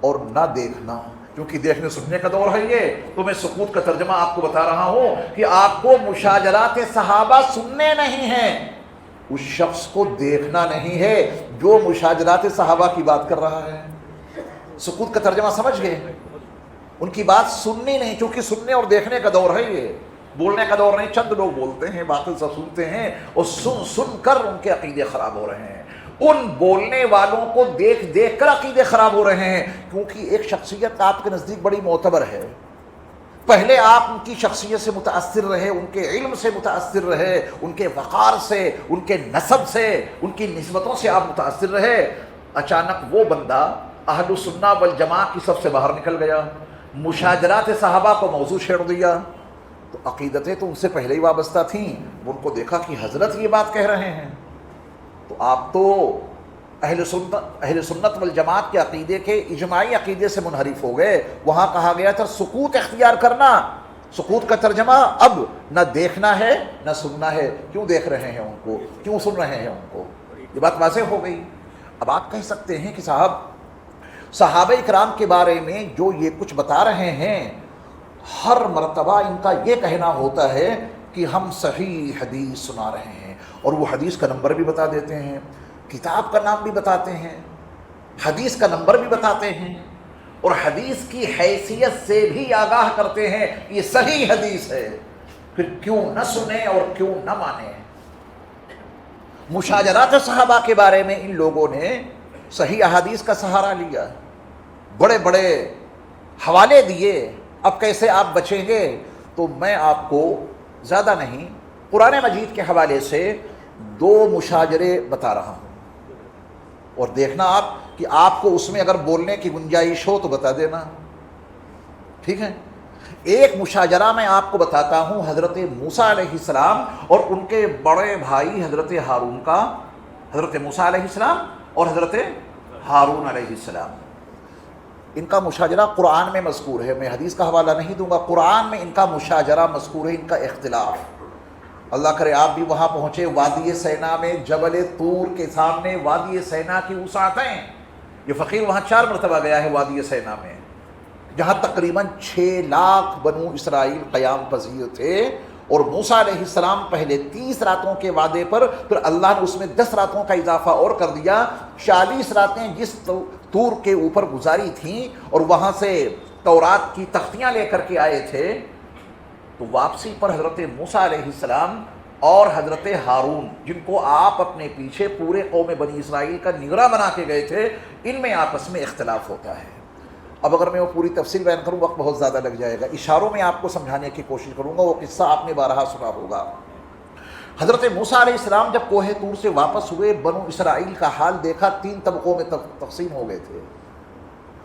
اور نہ دیکھنا, کیونکہ دیکھنے سننے کا دور ہے یہ. تو میں سکوت کا ترجمہ آپ کو بتا رہا ہوں کہ آپ کو مشاجرات صحابہ سننے نہیں ہیں, اس شخص کو دیکھنا نہیں ہے جو مشاجرات صحابہ کی بات کر رہا ہے. سکوت کا ترجمہ سمجھ گئے؟ ان کی بات سننی نہیں, چونکہ سننے اور دیکھنے کا دور ہے یہ, بولنے کا دور نہیں. چند لوگ بولتے ہیں, باقی سب سنتے ہیں, اور سن سن کر ان کے عقیدے خراب ہو رہے ہیں. ان بولنے والوں کو دیکھ دیکھ کر عقیدے خراب ہو رہے ہیں, کیونکہ ایک شخصیت آپ کے نزدیک بڑی معتبر ہے. پہلے آپ ان کی شخصیت سے متاثر رہے, ان کے علم سے متاثر رہے, ان کے وقار سے, ان کے نسب سے, ان کی نسبتوں سے آپ متاثر رہے. اچانک وہ بندہ اہل السنہ والجماعہ کی صف سے باہر نکل گیا, مشاجرات صحابہ کو موضوع چھیڑ دیا. تو عقیدتیں تو ان سے پہلے ہی وابستہ تھیں, ان کو دیکھا کہ حضرت یہ بات کہہ رہے ہیں. تو آپ تو اہل سنت والجماعت کے عقیدے کے اجماعی عقیدے سے منحرف ہو گئے. وہاں کہا گیا تھا سکوت اختیار کرنا, سکوت کا ترجمہ اب نہ دیکھنا ہے نہ سننا ہے. کیوں دیکھ رہے ہیں ان کو, کیوں سن رہے ہیں ان کو؟ یہ بات واضح ہو گئی. اب آپ کہہ سکتے ہیں کہ صاحب صحابہ اکرام کے بارے میں جو یہ کچھ بتا رہے ہیں, ہر مرتبہ ان کا یہ کہنا ہوتا ہے کہ ہم صحیح حدیث سنا رہے ہیں, اور وہ حدیث کا نمبر بھی بتا دیتے ہیں, کتاب کا نام بھی بتاتے ہیں, حدیث کا نمبر بھی بتاتے ہیں, اور حدیث کی حیثیت سے بھی آگاہ کرتے ہیں یہ صحیح حدیث ہے. پھر کیوں نہ سنیں اور کیوں نہ مانیں؟ مشاجرات صحابہ کے بارے میں ان لوگوں نے صحیح احادیث کا سہارا لیا, بڑے بڑے حوالے دیے. اب کیسے آپ بچیں گے؟ تو میں آپ کو زیادہ نہیں, قرآن مجید کے حوالے سے 2 مشاجرے بتا رہا ہوں, اور دیکھنا آپ کہ آپ کو اس میں اگر بولنے کی گنجائش ہو تو بتا دینا, ٹھیک ہے؟ ایک مشاجرہ میں آپ کو بتاتا ہوں حضرت موسیٰ علیہ السلام اور ان کے بڑے بھائی حضرت ہارون کا. حضرت موسیٰ علیہ السلام اور حضرت ہارون علیہ السلام, ان کا مشاجرہ قرآن میں مذکور ہے. میں حدیث کا حوالہ نہیں دوں گا, قرآن میں ان کا مشاجرہ مذکور ہے, ان کا اختلاف. اللہ کرے آپ بھی وہاں پہنچے, وادی سینا میں, جبل طور کے سامنے وادی سینا کی وسعتیں. یہ فقیر وہاں 4 مرتبہ گیا ہے وادی سینا میں, جہاں تقریباً 6 لاکھ بنو اسرائیل قیام پذیر تھے. اور موسیٰ علیہ السلام پہلے 30 راتوں کے وعدے پر, پھر اللہ نے اس میں 10 راتوں کا اضافہ اور کر دیا. 40 راتیں جس طور کے اوپر گزاری تھیں, اور وہاں سے تورات کی تختیاں لے کر کے آئے تھے. تو واپسی پر حضرت موسیٰ علیہ السلام اور حضرت ہارون, جن کو آپ اپنے پیچھے پورے قوم بنی اسرائیل کا نگراں بنا کے گئے تھے, ان میں آپس میں اختلاف ہوتا ہے. اب اگر میں وہ پوری تفصیل بیان کروں وقت بہت زیادہ لگ جائے گا, اشاروں میں آپ کو سمجھانے کی کوشش کروں گا. وہ قصہ آپ نے بارہا سنا ہوگا. حضرت موسیٰ علیہ السلام جب کوہ طور سے واپس ہوئے, بنو اسرائیل کا حال دیکھا, 3 طبقوں میں تقسیم ہو گئے تھے.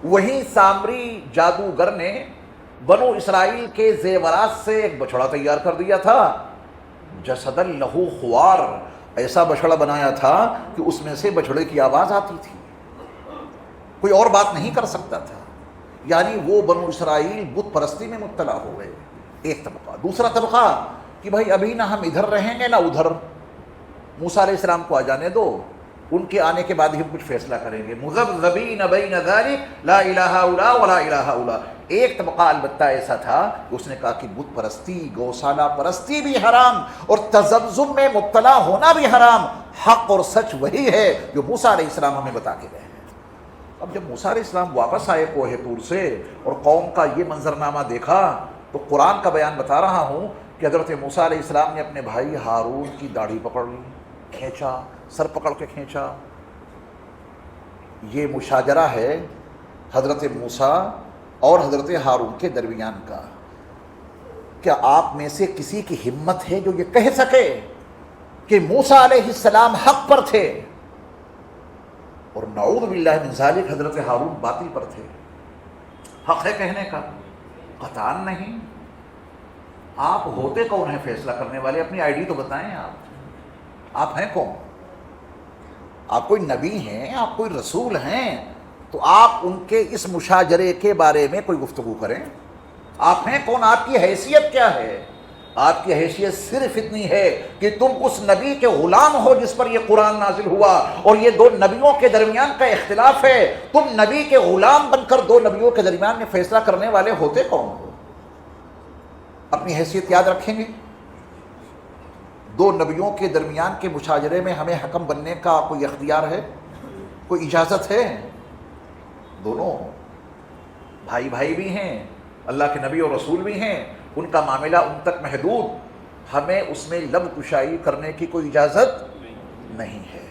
وہیں سامری جادوگر نے بنو اسرائیل کے زیورات سے ایک بچڑا تیار کر دیا تھا, جسد لہو خوار, ایسا بچڑا بنایا تھا کہ اس میں سے بچڑے کی آواز آتی تھی, کوئی اور بات نہیں کر سکتا تھا. یعنی وہ بنو اسرائیل بت پرستی میں مبتلا ہو گئے, ایک طبقہ. دوسرا طبقہ کہ بھائی ابھی نہ ہم ادھر رہیں گے نہ ادھر, موسیٰ علیہ السلام کو آ جانے دو, ان کے آنے کے بعد ہی ہم کچھ فیصلہ کریں گے. مذبذبین بین ذلک لا الہ الا ولا الہ الا. ایک طبقہ البتہ ایسا تھا کہ اس نے کہا کہ بت پرستی, گوشالہ پرستی بھی حرام, اور تذبذب میں مبتلا ہونا بھی حرام. حق اور سچ وہی ہے جو موسیٰ علیہ السلام ہمیں بتا کے گئے ہیں. اب جب موسیٰ علیہ السلام واپس آئے کوہ طور سے اور قوم کا یہ منظرنامہ دیکھا, تو قرآن کا بیان بتا رہا ہوں کہ حضرت موسیٰ علیہ السلام نے اپنے بھائی ہارون کی داڑھی پکڑ لی, کھینچا, سر پکڑ کے کھینچا. یہ مشاجرہ ہے حضرت موسیٰ اور حضرت ہارون کے درمیان کا. کیا آپ میں سے کسی کی ہمت ہے جو یہ کہہ سکے کہ موسیٰ علیہ السلام حق پر تھے اور نعوذ باللہ من ذالک حضرت ہارون باطل پر تھے؟ حق ہے کہنے کا؟ قطعاً نہیں. آپ ہوتے کون ہیں فیصلہ کرنے والے؟ اپنی آئی ڈی تو بتائیں. آپ ہیں کون؟ آپ کوئی نبی ہیں؟ آپ کوئی رسول ہیں؟ تو آپ ان کے اس مشاجرے کے بارے میں کوئی گفتگو کریں. آپ ہیں کون؟ آپ کی حیثیت کیا ہے؟ آپ کی حیثیت صرف اتنی ہے کہ تم اس نبی کے غلام ہو جس پر یہ قرآن نازل ہوا، اور یہ دو نبیوں کے درمیان کا اختلاف ہے. تم نبی کے غلام بن کر دو نبیوں کے درمیان میں فیصلہ کرنے والے ہوتے کون ہو؟ اپنی حیثیت یاد رکھیں گے. دو نبیوں کے درمیان کے مشاجرے میں ہمیں حکم بننے کا کوئی اختیار ہے؟ کوئی اجازت ہے؟ دونوں بھائی بھائی بھی ہیں، اللہ کے نبی اور رسول بھی ہیں، ان کا معاملہ ان تک محدود، ہمیں اس میں لب کشائی کرنے کی کوئی اجازت نہیں ہے.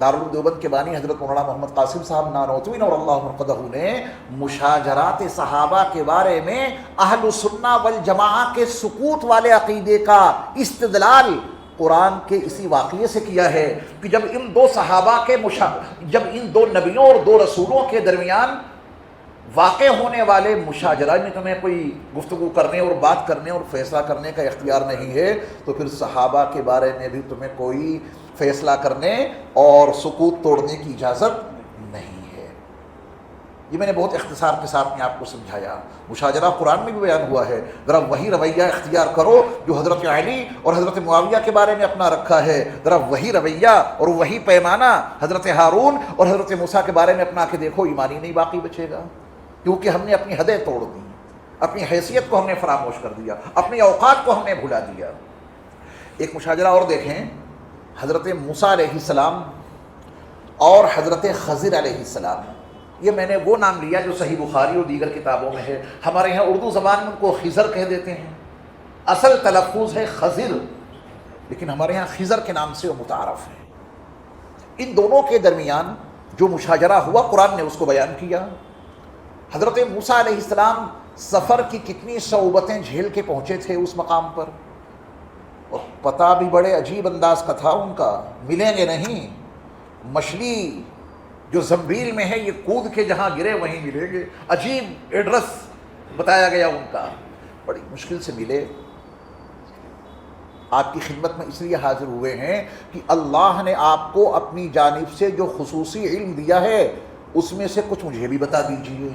دارالعلوم دیوبند کے بانی حضرت مولانا محمد قاسم صاحب نانوتوی نور اللہ مرقدہ نے مشاجرات صحابہ کے بارے میں اہل السنہ والجماعہ کے سکوت والے عقیدے کا استدلال قرآن کے اسی واقعے سے کیا ہے کہ جب ان دو صحابہ کے جب ان دو نبیوں اور دو رسولوں کے درمیان واقع ہونے والے مشاجرہ میں تمہیں کوئی گفتگو کرنے اور بات کرنے اور فیصلہ کرنے کا اختیار نہیں ہے، تو پھر صحابہ کے بارے میں بھی تمہیں کوئی فیصلہ کرنے اور سکوت توڑنے کی اجازت نہیں ہے. یہ میں نے بہت اختصار کے ساتھ میں آپ کو سمجھایا. مشاجرہ قرآن میں بھی بیان ہوا ہے. ذرا وہی رویہ اختیار کرو جو حضرت علی اور حضرت معاویہ کے بارے میں اپنا رکھا ہے. ذرا وہی رویہ اور وہی پیمانہ حضرت ہارون اور حضرت موسیٰ کے بارے میں اپنا کے دیکھو، ایمان ہی نہیں باقی بچے گا. کیونکہ ہم نے اپنی حدیں توڑ دی، اپنی حیثیت کو ہم نے فراموش کر دیا، اپنی اوقات کو ہم نے بھلا دیا. ایک مشاجرہ اور دیکھیں، حضرت موسیٰ علیہ السلام اور حضرت خضر علیہ السلام. یہ میں نے وہ نام لیا جو صحیح بخاری اور دیگر کتابوں میں ہے. ہمارے یہاں اردو زبان میں ان کو خضر کہہ دیتے ہیں، اصل تلفظ ہے خضر، لیکن ہمارے یہاں خضر کے نام سے وہ متعارف ہے. ان دونوں کے درمیان جو مشاجرہ ہوا قرآن نے اس کو بیان کیا. حضرت موسیٰ علیہ السلام سفر کی کتنی صعوبتیں جھیل کے پہنچے تھے اس مقام پر، اور پتہ بھی بڑے عجیب انداز کا تھا ان کا. ملیں گے نہیں، مچھلی جو زنبیل میں ہے یہ کود کے جہاں گرے وہیں ملیں گے. عجیب ایڈریس بتایا گیا ان کا، بڑی مشکل سے ملے. آپ کی خدمت میں اس لیے حاضر ہوئے ہیں کہ اللہ نے آپ کو اپنی جانب سے جو خصوصی علم دیا ہے اس میں سے کچھ مجھے بھی بتا دیجئے.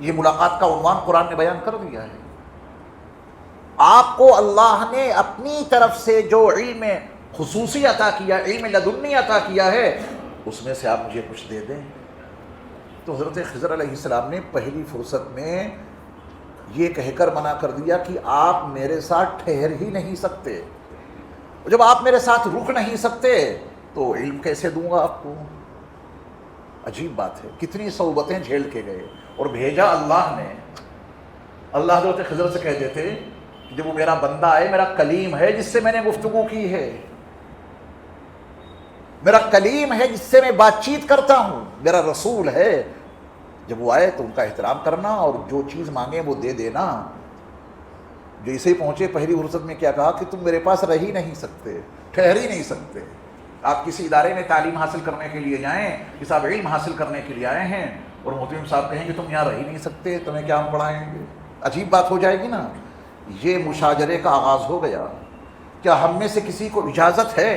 یہ ملاقات کا عنوان قرآن نے بیان کر دیا ہے. آپ کو اللہ نے اپنی طرف سے جو علم خصوصی عطا کیا، علم لدنی عطا کیا ہے، اس میں سے آپ مجھے کچھ دے دیں. تو حضرت خضر علیہ السلام نے پہلی فرصت میں یہ کہہ کر منع کر دیا کہ آپ میرے ساتھ ٹھہر ہی نہیں سکتے. جب آپ میرے ساتھ رک نہیں سکتے تو علم کیسے دوں گا آپ کو؟ عجیب بات ہے. کتنی صعوبتیں جھیل کے گئے اور بھیجا اللہ نے. اللہ حضرت خضر سے کہہ دیتے کہ جب وہ میرا بندہ آئے، میرا کلیم ہے جس سے میں نے گفتگو کی ہے، میرا کلیم ہے جس سے میں بات چیت کرتا ہوں، میرا رسول ہے، جب وہ آئے تو ان کا احترام کرنا اور جو چیز مانگے وہ دے دینا. جیسے ہی پہنچے پہلی فرصت میں کیا کہا کہ تم میرے پاس رہ ہی نہیں سکتے، ٹھہر ہی نہیں سکتے. آپ کسی ادارے میں تعلیم حاصل کرنے کے لیے جائیں کہ صاحب علم حاصل کرنے کے لیے آئے ہیں، اور محترم صاحب کہیں کہ تم یہاں رہ ہی نہیں سکتے، تمہیں کیا ہم پڑھائیں گے؟ عجیب بات ہو جائے گی نا. یہ مشاجرے کا آغاز ہو گیا. کیا ہم میں سے کسی کو اجازت ہے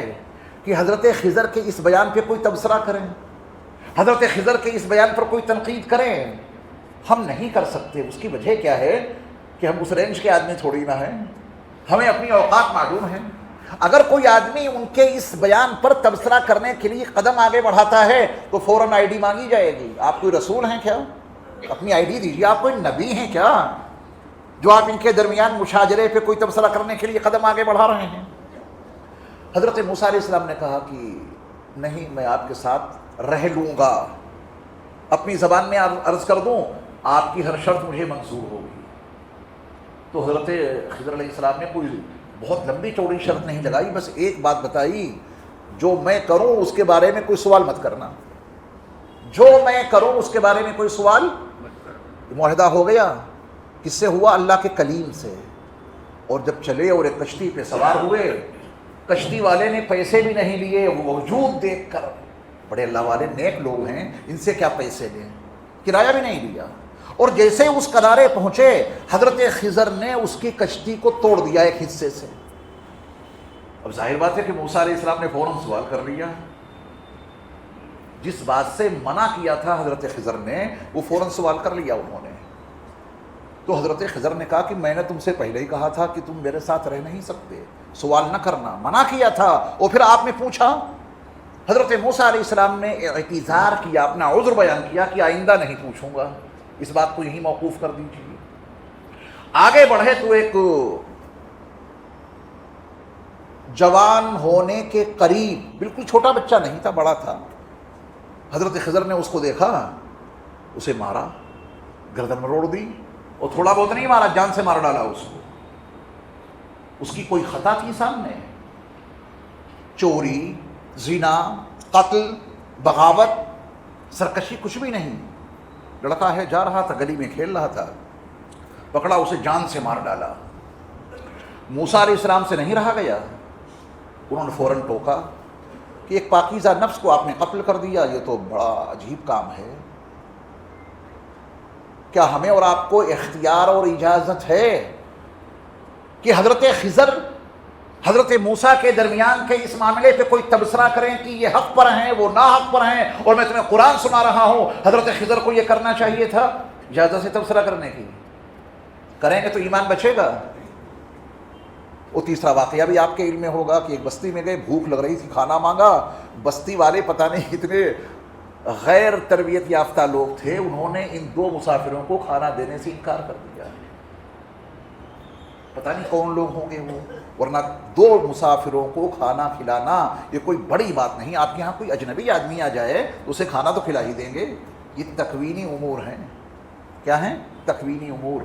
کہ حضرت خضر کے اس بیان پہ کوئی تبصرہ کریں، حضرت خضر کے اس بیان پر کوئی تنقید کریں؟ ہم نہیں کر سکتے. اس کی وجہ کیا ہے کہ ہم اس رینج کے آدمی تھوڑی نہ ہیں، ہمیں اپنی اوقات معلوم ہیں. اگر کوئی آدمی ان کے اس بیان پر تبصرہ کرنے کے لیے قدم آگے بڑھاتا ہے تو فوراً آئی ڈی مانگی جائے گی. آپ کوئی رسول ہیں کیا؟ اپنی آئی ڈی دیجیے. آپ کوئی نبی ہیں کیا جو آپ ان کے درمیان مشاجرے پہ کوئی تبصرہ کرنے کے لیے قدم آگے بڑھا رہے ہیں؟ حضرت موسیٰ علیہ السلام نے کہا کہ نہیں، میں آپ کے ساتھ رہ لوں گا. اپنی زبان میں عرض کر دوں، آپ کی ہر شرط مجھے منظور ہوگی. تو حضرت خضر علیہ السلام نے کوئی بہت لمبی چوڑی شرط نہیں لگائی، بس ایک بات بتائی، جو میں کروں اس کے بارے میں کوئی سوال مت کرنا، جو میں کروں اس کے بارے میں کوئی سوال. معاہدہ ہو گیا، کس سے ہوا؟ اللہ کے کلیم سے۔ اور جب چلے اور ایک کشتی پہ سوار ہوئے، کشتی والے نے پیسے بھی نہیں لیے، وجود دیکھ کر بڑے اللہ والے نیک لوگ ہیں، ان سے کیا پیسے لیں، کرایہ بھی نہیں لیا۔ اور جیسے اس کنارے پہنچے، حضرت خضر نے اس کی کشتی کو توڑ دیا ایک حصے سے۔ اب ظاہر بات ہے کہ موسیٰ علیہ السلام نے فوراً سوال کر لیا، جس بات سے منع کیا تھا حضرت خضر نے وہ فوراً سوال کر لیا انہوں نے۔ تو حضرت خضر نے کہا کہ میں نے تم سے پہلے ہی کہا تھا کہ تم میرے ساتھ رہ نہیں سکتے، سوال نہ کرنا، منع کیا تھا، اور پھر آپ نے پوچھا۔ حضرت موسیٰ علیہ السلام نے اعتذار کیا، اپنا عذر بیان کیا کہ آئندہ نہیں پوچھوں گا، اس بات کو یہیں موقوف کر دیجیے۔ آگے بڑھے تو ایک جوان ہونے کے قریب، بالکل چھوٹا بچہ نہیں تھا، بڑا تھا، حضرت خضر نے اس کو دیکھا، اسے مارا، گردن میں روڑ دی، اور تھوڑا بہت نہیں مارا، جان سے مار ڈالا اس کو۔ اس کی کوئی خطا تھی سامنے؟ چوری، زنا، قتل، بغاوت، سرکشی کچھ بھی نہیں۔ لڑکا ہے، جا رہا تھا، گلی میں کھیل رہا تھا، پکڑا، اسے جان سے مار ڈالا۔ موسیٰ علیہ السلام سے نہیں رہا گیا، انہوں نے فوراً ٹوکا کہ ایک پاکیزہ نفس کو آپ نے قتل کر دیا، یہ تو بڑا عجیب کام ہے، کیا ہمیں اور آپ کو اختیار اور اجازت ہے کہ حضرت خضر حضرت موسیٰ کے درمیان کے اس معاملے پہ کوئی تبصرہ کریں کہ یہ حق پر ہیں، وہ ناحق پر ہیں، اور میں تمہیں قرآن سنا رہا ہوں؟ حضرت خضر کو یہ کرنا چاہیے تھا اجازت سے تبصرہ کرنے کی۔ کریں گے تو ایمان بچے گا۔ وہ تیسرا واقعہ بھی آپ کے علم میں ہوگا کہ ایک بستی میں گئے، بھوک لگ رہی تھی، کھانا مانگا، بستی والے پتہ نہیں کتنے غیر تربیت یافتہ لوگ تھے، انہوں نے ان دو مسافروں کو کھانا دینے سے انکار کر دیا۔ پتہ نہیں کون لوگ ہوں گے وہ، ورنہ دو مسافروں کو کھانا کھلانا یہ کوئی بڑی بات نہیں۔ آپ کے یہاں کوئی اجنبی آدمی آ جائے تو اسے کھانا تو کھلا ہی دیں گے۔ یہ تکوینی امور ہیں۔ کیا ہیں؟ تکوینی امور۔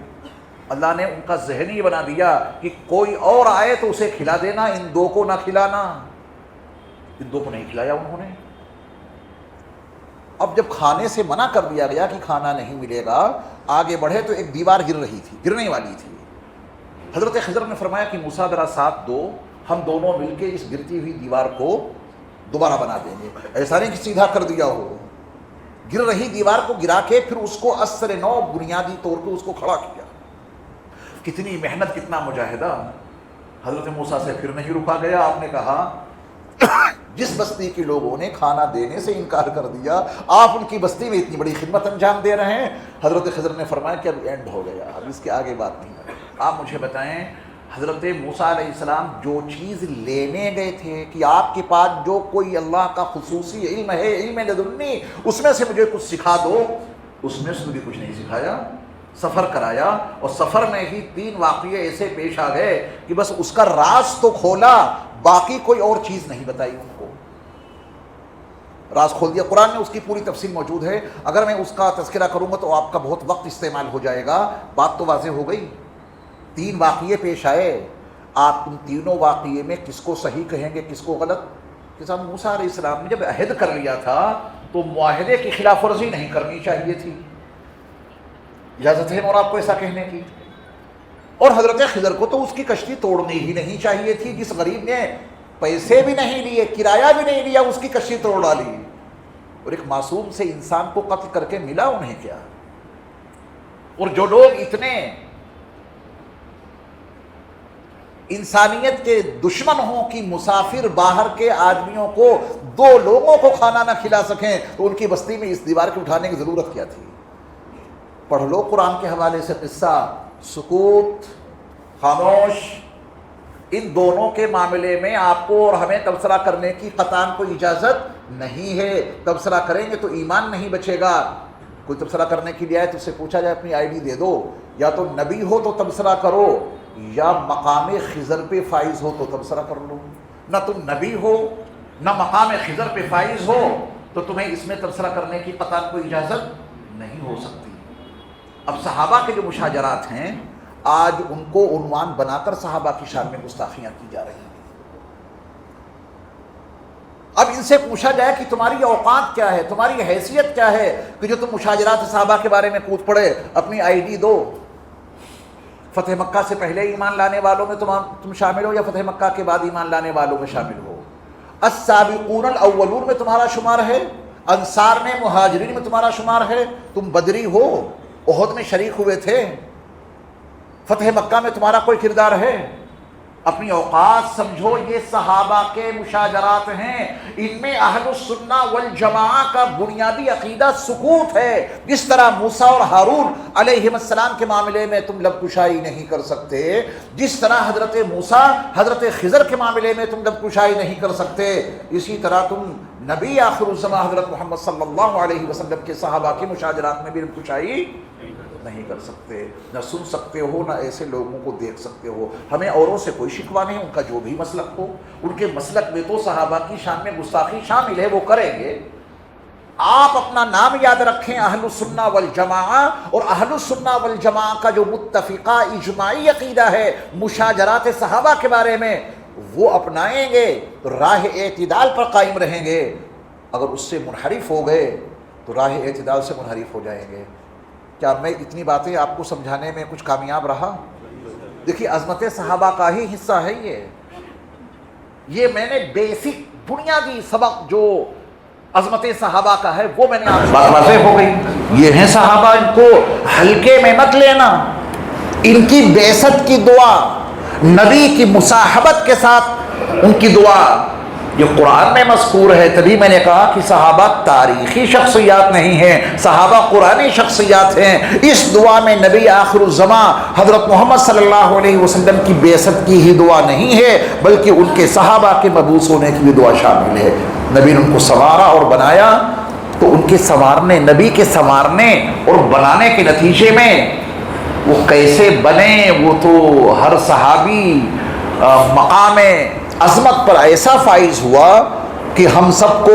اللہ نے ان کا ذہنی بنا دیا کہ کوئی اور آئے تو اسے کھلا دینا، ان دو کو نہ کھلانا۔ ان دو کو نہیں کھلایا انہوں نے۔ اب جب کھانے سے منع کر دیا گیا کہ کھانا نہیں ملے گا، آگے بڑھے تو ایک دیوار گر رہی تھی، گرنے والی تھی۔ حضرت خضر نے فرمایا کہ موسیٰ ذرا ساتھ دو، ہم دونوں مل کے اس گرتی ہوئی دیوار کو دوبارہ بنا دیں گے۔ ایسا نہیں کہ سیدھا کر دیا ہو، گر رہی دیوار کو گرا کے پھر اس کو اثر نو بنیادی طور پہ اس کو کھڑا کیا۔ کتنی محنت، کتنا مجاہدہ۔ حضرت موسیٰ سے پھر نہیں رکا گیا، آپ نے کہا جس بستی کے لوگوں نے کھانا دینے سے انکار کر دیا، آپ ان کی بستی میں اتنی بڑی خدمت انجام دے رہے ہیں۔ حضرت خضر نے فرمایا کہ اب اینڈ ہو گیا، اب اس کے آگے بات نہیں ہے۔ آپ مجھے بتائیں، حضرت موسیٰ علیہ السلام جو چیز لینے گئے تھے کہ آپ کے پاس جو کوئی اللہ کا خصوصی علم ہے، علم لدنی، اس میں سے مجھے کچھ سکھا دو، اس میں سے بھی کچھ نہیں سکھایا۔ سفر کرایا، اور سفر میں ہی 3 واقعے ایسے پیش آ گئے کہ بس اس کا راز تو کھولا، باقی کوئی اور چیز نہیں بتائی ان کو۔ راز کھول دیا۔ قرآن میں اس کی پوری تفصیل موجود ہے، اگر میں اس کا تذکرہ کروں گا تو آپ کا بہت وقت استعمال ہو جائے گا۔ بات تو واضح ہو گئی، 3 واقعے پیش آئے، آپ ان تینوں واقعے میں کس کو صحیح کہیں گے، کس کو غلط؟ کہ صاحب موسیٰ علیہ السلام نے جب عہد کر لیا تھا تو معاہدے کی خلاف ورزی نہیں کرنی چاہیے تھی، اجازت ہے اور آپ کو ایسا کہنے کی۔ اور حضرت خضر کو تو اس کی کشتی توڑنی ہی نہیں چاہیے تھی، جس غریب نے پیسے بھی نہیں لیے، کرایہ بھی نہیں لیا، اس کی کشتی توڑ ڈالی، اور ایک معصوم سے انسان کو قتل کر کے ملا انہیں کیا؟ اور جو لوگ اتنے انسانیت کے دشمن ہوں کہ مسافر باہر کے آدمیوں کو 2 لوگوں کو کھانا نہ کھلا سکیں، تو ان کی بستی میں اس دیوار کو اٹھانے کی ضرورت کیا تھی؟ پڑھ لو قرآن کے حوالے سے قصہ۔ سکوت، خاموش، ان دونوں کے معاملے میں آپ کو اور ہمیں تبصرہ کرنے کی قطعاً کوئی اجازت نہیں ہے۔ تبصرہ کریں گے تو ایمان نہیں بچے گا۔ کوئی تبصرہ کرنے کے لیے آئے تو اس سے پوچھا جائے اپنی آئی ڈی دے دو، یا تو نبی ہو تو تبصرہ کرو، یا مقام خضر پہ فائز ہو تو تبصرہ کر لو۔ نہ تم نبی ہو نہ مقام خضر پہ فائز ہو تو تمہیں اس میں تبصرہ کرنے کی قطعاً کوئی اجازت نہیں ہو سکتی۔ اب صحابہ کے جو مشاجرات ہیں، آج ان کو عنوان بنا کر صحابہ کی شان میں گستاخیاں کی جا رہی ہیں۔ اب اب ان سے پوچھا جائے کہ تمہاری اوقات کیا ہے، تمہاری حیثیت کیا ہے کہ جو تم مشاجرات صحابہ کے بارے میں کود پڑے، اپنی آئی ڈی دو۔ فتح مکہ سے پہلے ایمان لانے والوں میں تم شامل ہو یا فتح مکہ کے بعد ایمان لانے والوں میں شامل ہو؟ السابقون الاولون میں تمہارا شمار ہے، انصار میں مہاجرین میں تمہارا شمار ہے، تم بدری ہو، احد میں شریک ہوئے تھے، فتح مکہ میں تمہارا کوئی کردار ہے؟ اپنی اوقات سمجھو۔ یہ صحابہ کے مشاجرات ہیں، ان میں اہل السنہ والجماعہ کا بنیادی عقیدہ سکوت ہے۔ جس طرح موسیٰ اور ہارون علیہ السلام کے معاملے میں تم لب کشائی نہیں کر سکتے، جس طرح حضرت موسیٰ حضرت خضر کے معاملے میں تم لب کشائی نہیں کر سکتے، اسی طرح تم نبی آخر الزمان حضرت محمد صلی اللہ علیہ وسلم کے صحابہ کی مشاجرات میں بھی لب کشائی نہیں کر سکتے، نہ سن سکتے ہو، نہ ایسے لوگوں کو دیکھ سکتے ہو۔ ہمیں اوروں سے کوئی شکوہ نہیں، ان کا جو بھی مسلک ہو، ان کے مسلک میں تو صحابہ کی شان میں گستاخی شامل ہے، وہ کریں گے۔ آپ اپنا نام یاد رکھیں اہل السنہ والجماعہ، اور اہل السنہ والجماعہ کا جو متفقہ اجماعی عقیدہ ہے مشاجرات صحابہ کے بارے میں، وہ اپنائیں گے تو راہ اعتدال پر قائم رہیں گے۔ اگر اس سے منحرف ہو گئے تو راہ اعتدال سے منحرف ہو جائیں گے۔ کیا میں اتنی باتیں آپ کو سمجھانے میں کچھ کامیاب رہا؟ دیکھیے عظمت صحابہ کا ہی حصہ ہے یہ میں نے بیسک بنیادی سبق جو عظمت صحابہ کا ہے وہ میں نے آپ کو واضح ہو گئی۔ یہ ہیں صحابہ، ان کو ہلکے میں مت لینا۔ ان کی بعثت کی دعا، نبی کی مصاحبت کے ساتھ ان کی دعا، یہ قرآن میں مذکور ہے۔ تبھی میں نے کہا کہ صحابہ تاریخی شخصیات نہیں ہیں، صحابہ قرآنی شخصیات ہیں۔ اس دعا میں نبی آخر الزمان حضرت محمد صلی اللہ علیہ وسلم کی بعثت کی ہی دعا نہیں ہے، بلکہ ان کے صحابہ کے مبعوث ہونے کی بھی دعا شامل ہے۔ نبی نے ان کو سنوارا اور بنایا، تو ان کے سنوارنے، نبی کے سنوارنے اور بنانے کے نتیجے میں وہ کیسے بنے، وہ تو ہر صحابی مقام عظمت پر ایسا فائز ہوا کہ ہم سب کو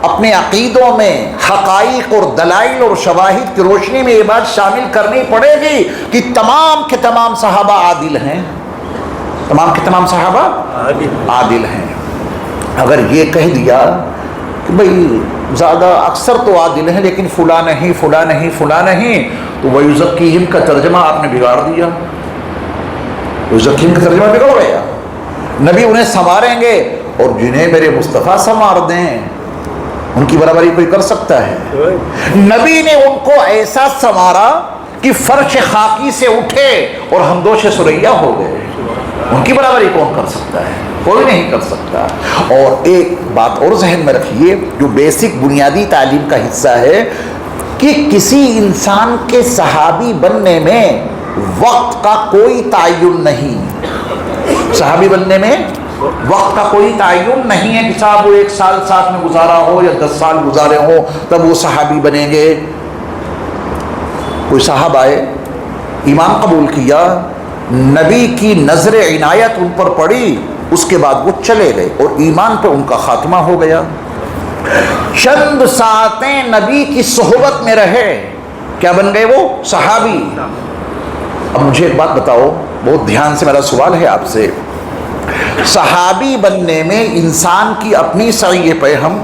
اپنے عقیدوں میں حقائق اور دلائل اور شواہد کی روشنی میں یہ بات شامل کرنی پڑے گی کہ تمام کے تمام صحابہ عادل ہیں، تمام کے تمام صحابہ عادل ہیں۔ اگر یہ کہہ دیا کہ بھئی زیادہ اکثر تو عادل ہیں لیکن فلاں نہیں فلاں نہیں فلاں نہیں، تو وَيُزَكِّيهِمْ کا ترجمہ آپ نے بگاڑ دیا۔ وَيُزَكِّيهِمْ کا ترجمہ بگڑ گیا۔ نبی انہیں سنواریں گے، اور جنہیں میرے مصطفیٰ سنوار دیں ان کی برابری کوئی کر سکتا ہے؟ نبی نے ان کو ایسا سنوارا کہ فرش خاکی سے اٹھے اور ہمدوش ثریا ہو گئے۔ ان کی برابری کون کر سکتا ہے؟ کوئی نہیں کر سکتا۔ اور ایک بات اور ذہن میں رکھیے جو بیسک بنیادی تعلیم کا حصہ ہے کہ کسی انسان کے صحابی بننے میں وقت کا کوئی تعین نہیں۔ صحابی بننے میں وقت کا کوئی تعین نہیں ہے کہ صاحب وہ 1 سال ساتھ میں گزارا ہو یا 10 سال گزارے ہو تب وہ صحابی بنیں گے۔ کوئی صاحب آئے، ایمان قبول کیا، نبی کی نظر عنایت ان پر پڑی، اس کے بعد وہ چلے گئے اور ایمان پہ ان کا خاتمہ ہو گیا۔ چند ساعتیں نبی کی صحبت میں رہے، کیا بن گئے وہ؟ صحابی۔ اب مجھے ایک بات بتاؤ، بہت دھیان سے میرا سوال ہے آپ سے، صحابی بننے میں انسان کی اپنی سعی پیہم،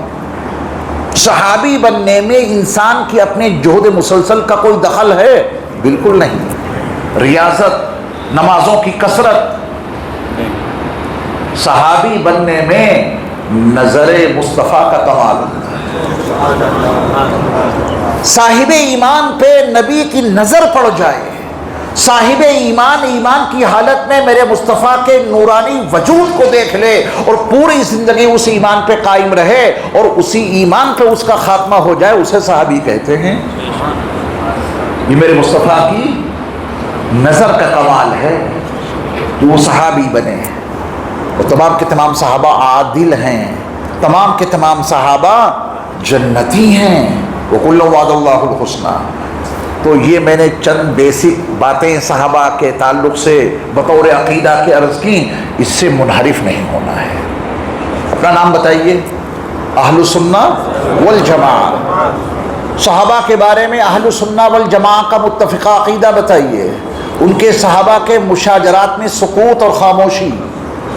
صحابی بننے میں انسان کی اپنے جہد مسلسل کا کوئی دخل ہے؟ بالکل نہیں۔ ریاضت، نمازوں کی کثرت، صحابی بننے میں نظر مصطفیٰ کا کمال، صاحب ایمان پہ نبی کی نظر پڑ جائے، صاحب ایمان ایمان کی حالت میں میرے مصطفیٰ کے نورانی وجود کو دیکھ لے اور پوری زندگی اس ایمان پہ قائم رہے اور اسی ایمان پہ اس کا خاتمہ ہو جائے، اسے صحابی کہتے ہیں۔ یہ میرے مصطفیٰ کی نظر کا کمال ہے کہ وہ صحابی بنے، اور تمام کے تمام صحابہ عادل ہیں، تمام کے تمام صحابہ جنتی ہیں، وَكُلًّا وَعَدَ اللَّهُ الْحُسْنَى۔ تو یہ میں نے چند بیسک باتیں صحابہ کے تعلق سے بطور عقیدہ کے عرض کی، اس سے منحرف نہیں ہونا ہے۔ اپنا نام بتائیے، اہل سنہ والجماعہ۔ صحابہ کے بارے میں اہل سنہ والجماعہ کا متفقہ عقیدہ بتائیے۔ ان کے صحابہ کے مشاجرات میں سکوت اور خاموشی،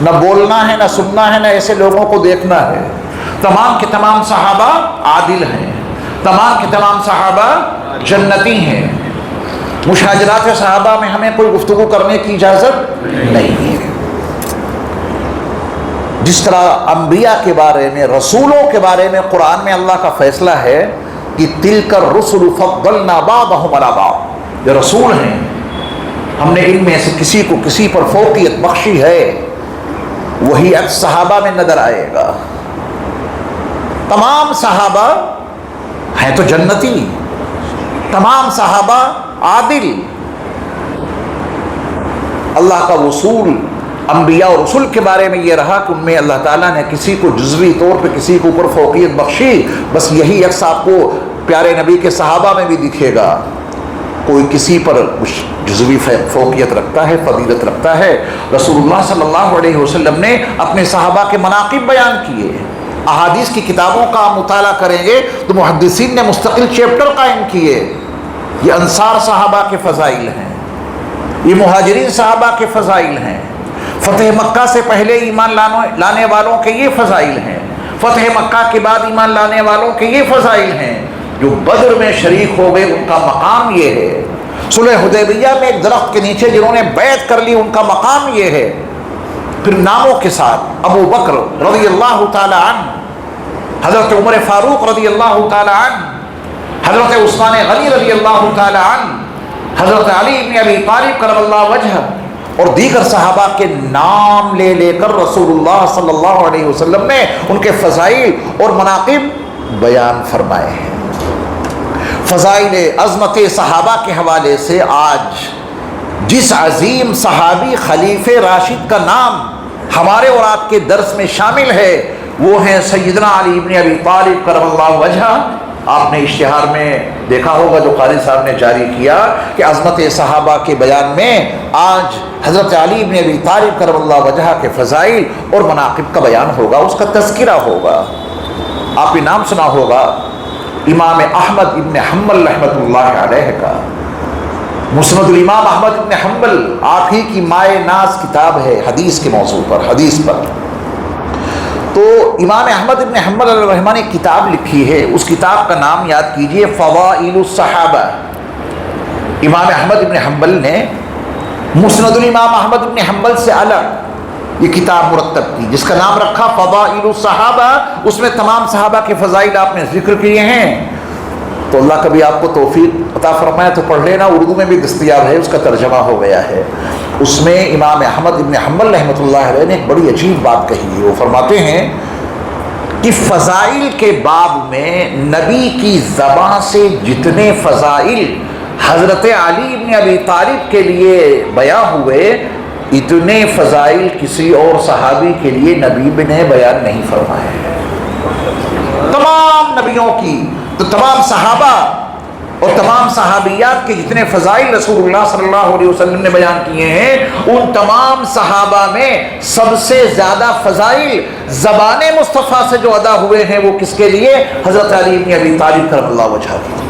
نہ بولنا ہے نہ سننا ہے نہ ایسے لوگوں کو دیکھنا ہے۔ تمام کے تمام صحابہ عادل ہیں، تمام کے تمام صحابہ جنتی ہیں۔ مشاجرات صحابہ میں ہمیں کوئی گفتگو کرنے کی اجازت نہیں ہے۔ جس طرح انبیاء کے بارے میں، رسولوں کے بارے میں قرآن میں اللہ کا فیصلہ ہے کہ تلک الرسل فضلنا بعضهم علی بعض، جو رسول ہیں ہم نے ان میں سے کسی کو کسی پر فوقیت بخشی ہے، وہی اب صحابہ میں نظر آئے گا۔ تمام صحابہ ہیں تو جنتی، تمام صحابہ عادل۔ اللہ کا وصول انبیاء اور رسول کے بارے میں یہ رہا کہ ان میں اللہ تعالیٰ نے کسی کو جزوی طور پہ کسی کے اوپر فوقیت بخشی، بس یہی عکس آپ کو پیارے نبی کے صحابہ میں بھی دکھے گا۔ کوئی کسی پر جزوی فوقیت رکھتا ہے، فضیلت رکھتا ہے۔ رسول اللہ صلی اللہ علیہ وسلم نے اپنے صحابہ کے مناقب بیان کیے۔ احادیث کی کتابوں کا آپ مطالعہ کریں گے تو محدثین نے مستقل چیپٹر قائم کیے۔ یہ انصار صحابہ کے فضائل ہیں، یہ مہاجرین صحابہ کے فضائل ہیں، فتح مکہ سے پہلے ایمان لانے والوں کے یہ فضائل ہیں، فتح مکہ کے بعد ایمان لانے والوں کے یہ فضائل ہیں، جو بدر میں شریک ہو گئے ان کا مقام یہ ہے، صلح حدیبیہ میں ایک درخت کے نیچے جنہوں نے بیعت کر لی ان کا مقام یہ ہے۔ پھر ناموں کے ساتھ ابو بکر رضی اللہ تعالی عنہ، حضرت عمر فاروق رضی اللہ تعالی عنہ، حضرت عثمان غنی رضی اللہ تعالی عنہ، حضرت علی بن ابی طالب کرم اللہ وجہہ، اور دیگر صحابہ کے نام لے لے کر رسول اللہ صلی اللہ علیہ وسلم نے ان کے فضائل اور مناقب بیان فرمائے ہیں۔ فضائل عظمت صحابہ کے حوالے سے آج جس عظیم صحابی خلیفہ راشد کا نام ہمارے اور آپ کے درس میں شامل ہے وہ ہیں سیدنا علی بن ابی طالب کرم اللہ وجہہ۔ آپ نے اشتہار میں دیکھا ہوگا جو قاری صاحب نے جاری کیا کہ عظمت صحابہ کے بیان میں آج حضرت علی بن ابی طالب کرم اللہ وجہہ کے فضائل اور مناقب کا بیان ہوگا، اس کا تذکرہ ہوگا۔ آپ نے نام سنا ہوگا امام احمد ابن حنبل رحمۃ اللہ علیہ کا، مسند الامام احمد ابن حنبل آپ ہی کی مائے ناز کتاب ہے حدیث کے موضوع پر، حدیث پر۔ تو امام احمد ابن حنبل علیہ الرحمہ نے کتاب لکھی ہے، اس کتاب کا نام یاد کیجئے فضائل الصحابہ۔ امام احمد ابن حنبل نے مسند الامام احمد ابن حنبل سے الگ یہ کتاب مرتب کی جس کا نام رکھا فضائل الصحابہ۔ اس میں تمام صحابہ کے فضائل آپ نے ذکر کیے ہیں۔ تو اللہ کبھی آپ کو توفیق عطا فرمائے تو پڑھ لینا، اردو میں بھی دستیاب ہے، اس کا ترجمہ ہو گیا ہے۔ اس میں امام احمد ابن حنبل رحمۃ اللہ علیہ نے ایک بڑی عجیب بات کہی ہے۔ وہ فرماتے ہیں کہ فضائل کے باب میں نبی کی زبان سے جتنے فضائل حضرت علی بن ابی طالب کے لیے بیان ہوئے اتنے فضائل کسی اور صحابی کے لیے نبی نے بیان نہیں فرمائے۔ تمام نبیوں کی تو تمام صحابہ اور تمام صحابیات کے جتنے فضائل رسول اللہ صلی اللہ علیہ وسلم نے بیان کیے ہیں ان تمام صحابہ میں سب سے زیادہ فضائل زبان مصطفیٰ سے جو ادا ہوئے ہیں وہ کس کے لیے؟ حضرت علی بن ابی طالب کرم اللہ وجہہ کی۔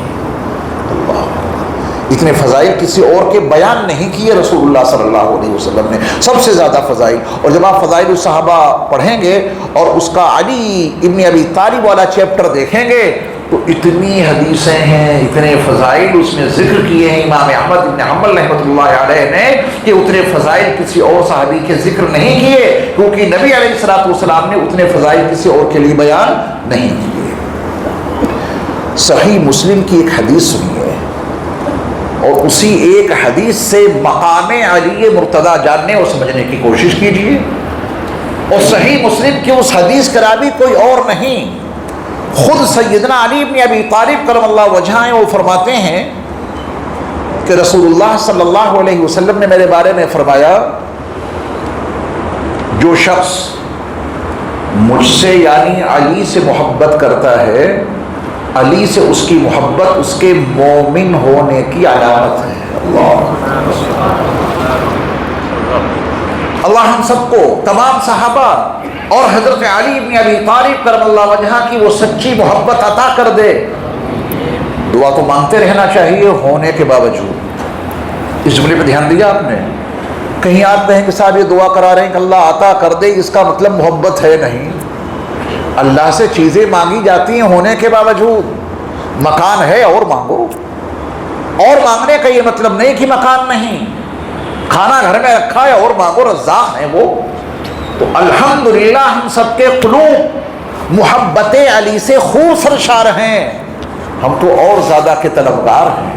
اتنے فضائل کسی اور کے بیان نہیں کیے رسول اللہ صلی اللہ علیہ وسلم نے، سب سے زیادہ فضائل۔ اور جب آپ فضائل الصحابہ پڑھیں گے اور اس کا علی ابن ابی طالب والا چیپٹر دیکھیں گے تو اتنی حدیثیں ہیں، اتنے فضائل اس میں ذکر کیے ہیں امام احمد بن حنبل رحمۃ اللہ علیہ نے کہ اتنے فضائل کسی اور صحابی کے ذکر نہیں کیے، کیونکہ نبی علیہ الصلوۃ والسلام نے اتنے فضائل کسی اور کے لیے بیان نہیں کیے۔ صحیح مسلم کی ایک حدیث سنیے اور اسی ایک حدیث سے مقام علی مرتضیٰ جاننے اور سمجھنے کی کوشش کیجیے۔ اور صحیح مسلم کی اس حدیث کا راوی کوئی اور نہیں، خود سیدنا علی بن ابی طالب کرم اللہ وجہہ ہیں۔ وہ فرماتے ہیں کہ رسول اللہ صلی اللہ علیہ وسلم نے میرے بارے میں فرمایا جو شخص مجھ سے یعنی علی سے محبت کرتا ہے، علی سے اس کی محبت اس کے مومن ہونے کی علامت ہے۔ اللہ ہم سب کو، تمام صحابہ اور حضرت علی بن ابی طالب کرم اللہ وجہہ کی وہ سچی محبت عطا کر دے۔ دعا تو مانگتے رہنا چاہیے ہونے کے باوجود۔ اس جملے پہ دھیان دیا آپ نے؟ کہیں آپ کہیں کہ صاحب یہ دعا کرا رہے ہیں کہ اللہ عطا کر دے، اس کا مطلب محبت ہے نہیں۔ اللہ سے چیزیں مانگی جاتی ہیں ہونے کے باوجود. مکان ہے اور مانگو. اور مانگنے کا یہ مطلب نہیں کہ مکان نہیں. کھانا گھر میں رکھا ہے اور مانگو، رزاق ہے وہ. تو الحمدللہ ہم سب کے قلوب محبت علی سے خوب سرشار ہیں. ہم تو اور زیادہ کے طلبگار ہیں،